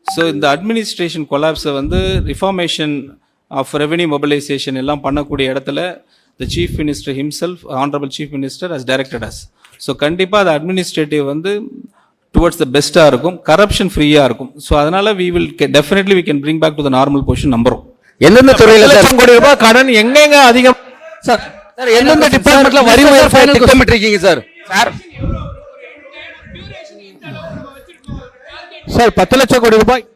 [SPEAKER 1] ஸோ இந்த அட்மினிஸ்ட்ரேஷன் கொலாப்ஸை வந்து ரிஃபார்மேஷன் ஆஃப் ரெவென்யூ மொபிலைசேஷன் எல்லாம் பண்ணக்கூடிய இடத்துல the chief minister himself, honourable chief minister has directed us. So கண்டிப்பாக அது அட்மினிஸ்ட்ரேட்டிவ் வந்து டுவர்ட்ஸ் த பெஸ்ட்டாக இருக்கும், கரப்ஷன் ஃப்ரீயாக இருக்கும். ஸோ அதனால் definitely we can bring back to the normal position நம்புறோம்.
[SPEAKER 6] எந்தெந்த துறையில
[SPEAKER 3] கோடி ரூபாய் கடன் எங்கெங்க அதிகம்
[SPEAKER 6] சார் எந்தெந்த டிபார்ட்மெண்ட்ல வரி உயர்வை திட்டமிட்டிருக்கீங்க சார்?
[SPEAKER 3] சார் 10 லட்சம் கோடி ரூபாய்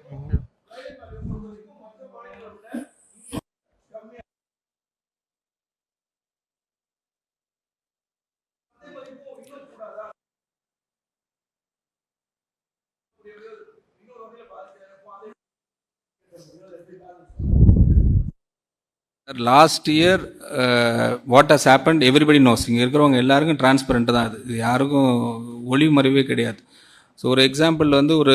[SPEAKER 1] last year what has happened everybody knows. இங்கே இருக்கிறவங்க எல்லாருக்கும் டிரான்ஸ்பரண்ட் தான். இது யாருக்கும் ஒளிவு மறைவே கிடையாது. ஸோ ஒரு எக்ஸாம்பிள் வந்து ஒரு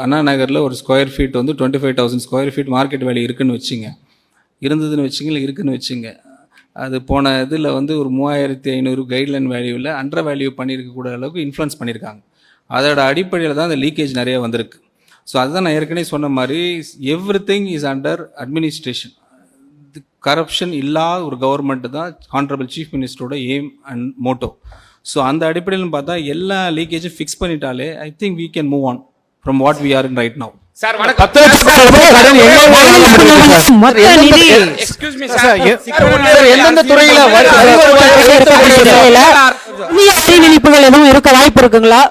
[SPEAKER 1] அண்ணா நகரில் ஒரு ஸ்கொயர் ஃபீட் வந்து 25,000 ஸ்கொயர் ஃபீட் மார்க்கெட் வேல்யூ இருக்குதுன்னு வச்சுங்க, இருந்ததுன்னு வச்சுங்க, இல்லை இருக்குதுன்னு வச்சுங்க. அது போன இதில் வந்து ஒரு 3500 கைட்லைன் வேல்யூவில் அண்டர் வேல்யூ பண்ணியிருக்கக்கூடிய அளவுக்கு இன்ஃப்ளூயன்ஸ் பண்ணியிருக்காங்க. அதோட அடிப்படையில் தான் அந்த லீக்கேஜ் நிறைய வந்திருக்கு. ஸோ அதுதான் நான் ஏற்கனவே சொன்ன மாதிரி everything is under administration. Corruption இல்லாத ஒரு கவர்மெண்ட் தான் ஹானரபிள் சீஃப் மினிஸ்டரோட எய்ம் அண்ட் மோட்டோ. ஸோ அந்த அடிப்படையில் பார்த்தா எல்லா லீக்கேஜும் ஃபிக்ஸ் பண்ணிட்டாலே I think we can move on from what we are in right now.
[SPEAKER 7] Sir வணக்கம்.
[SPEAKER 3] 10 லட்சம் கோடி ரூபாய் கடன்
[SPEAKER 4] மொத்த நிதி
[SPEAKER 7] எக்ஸ்கியூஸ் மீ
[SPEAKER 3] சார்,
[SPEAKER 7] சார்.
[SPEAKER 3] எந்தெந்த துறையில
[SPEAKER 4] அறிவிப்புகள் எதுவும் இருக்க வாய்ப்பு இருக்குங்களா?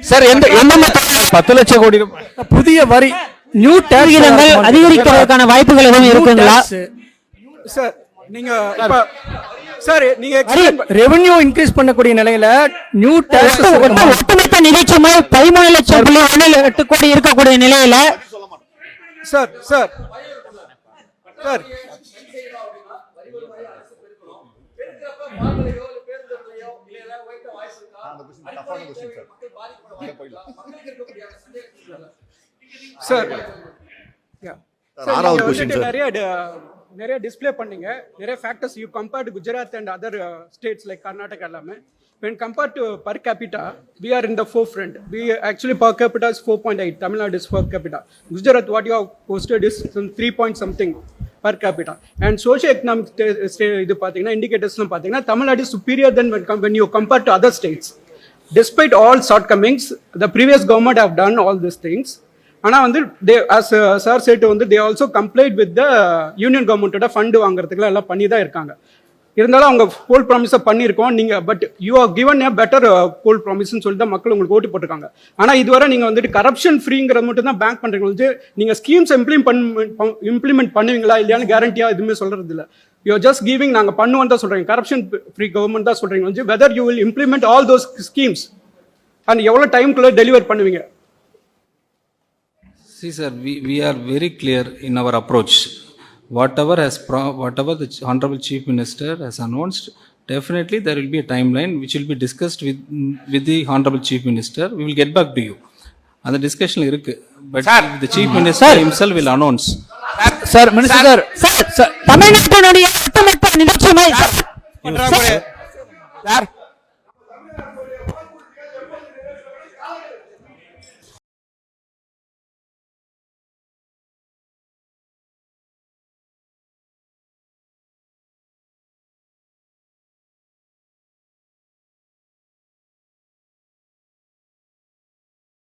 [SPEAKER 3] சார் எந்தெந்த 10 லட்சம் கோடி ரூபாய் புதிய வரி நியூ
[SPEAKER 4] விகிதங்கள் அதிகரிக்கிறதுக்கான வாய்ப்புகள் எதுவும் இருக்குங்களா?
[SPEAKER 9] சார் நீங்க இப்ப சார் நீங்க
[SPEAKER 3] ரெவென்யூ இன்க்ரீஸ் பண்ணக்கூடிய நிலையில நியூ டாக்ஸ்
[SPEAKER 4] ஒட்டுமொத்த நிதிச்சுமை 13,1,8 கோடி இருக்கக்கூடிய நிலையில
[SPEAKER 9] சார் சார் சார் சார்
[SPEAKER 6] ஆறாவது கொஸ்டின் சார்.
[SPEAKER 9] நிறைய டிஸ்ப்ளே பண்ணீங்க, நிறைய factors you compared Gujarat and other states like Karnataka எல்லாமே. when compared to per capita we are in the forefront. We actually per capita is 4.8. Tamil Nadu is per capita. Gujarat what you have posted is some 3 point something per capita. And socio-economic இது பார்த்தீங்கன்னா இண்டிகேட்டர்ஸ்லாம் பார்த்தீங்கன்னா Tamil Nadu is superior than when you compare to other states. Despite all shortcomings, the previous government have done all these things. ஆனால் வந்து தே as sir சேட்டு வந்து they also complied with the union கவர்மெண்ட்டோட fund வாங்குறதுக்குலாம் எல்லாம் பண்ணி தான் இருக்காங்க. இருந்தாலும் அவங்க போல் ப்ராமிஸை பண்ணியிருக்கோம் நீங்கள், but you are given a better poll ப்ராமிஸ்ன்னு சொல்லிட்டு தான் மக்கள் உங்களுக்கு ஓட்டு போட்டிருக்காங்க. ஆனால் இதுவரை நீங்கள் வந்துட்டு கரப்ஷன் ஃப்ரீங்கிறது மட்டும் தான் பேங்க் பண்ணுறீங்க வந்து நீங்கள் ஸ்கீம்ஸ் இம்ப்ளிமெண்ட் பண்ணுவீங்களா இல்லையான்னு கேரண்டியாக எதுவுமே சொல்கிறது இல்லை. யூ ஆர் ஜஸ்ட் கிவிங் நாங்கள் பண்ணுவோம் தான் சொல்கிறீங்க, கரப்ஷன் ஃப்ரீ கவர்மெண்ட் தான் சொல்கிறீங்க வந்து whether you will implement all those schemes and எவ்வளோ டைம்குள்ளே டெலிவர் பண்ணுவீங்க?
[SPEAKER 1] See sir, we are very clear in our approach. Whatever the Honorable Chief Minister has announced, definitely there will be a timeline which will be discussed with the Honorable Chief Minister. We will get back to you. And the discussion irukku, but the Chief Minister himself will announce.
[SPEAKER 3] Sir minister
[SPEAKER 4] தமிழ்நாட்டினுடைய ஒட்டுமொத்த நிதிச்சுமை
[SPEAKER 9] sir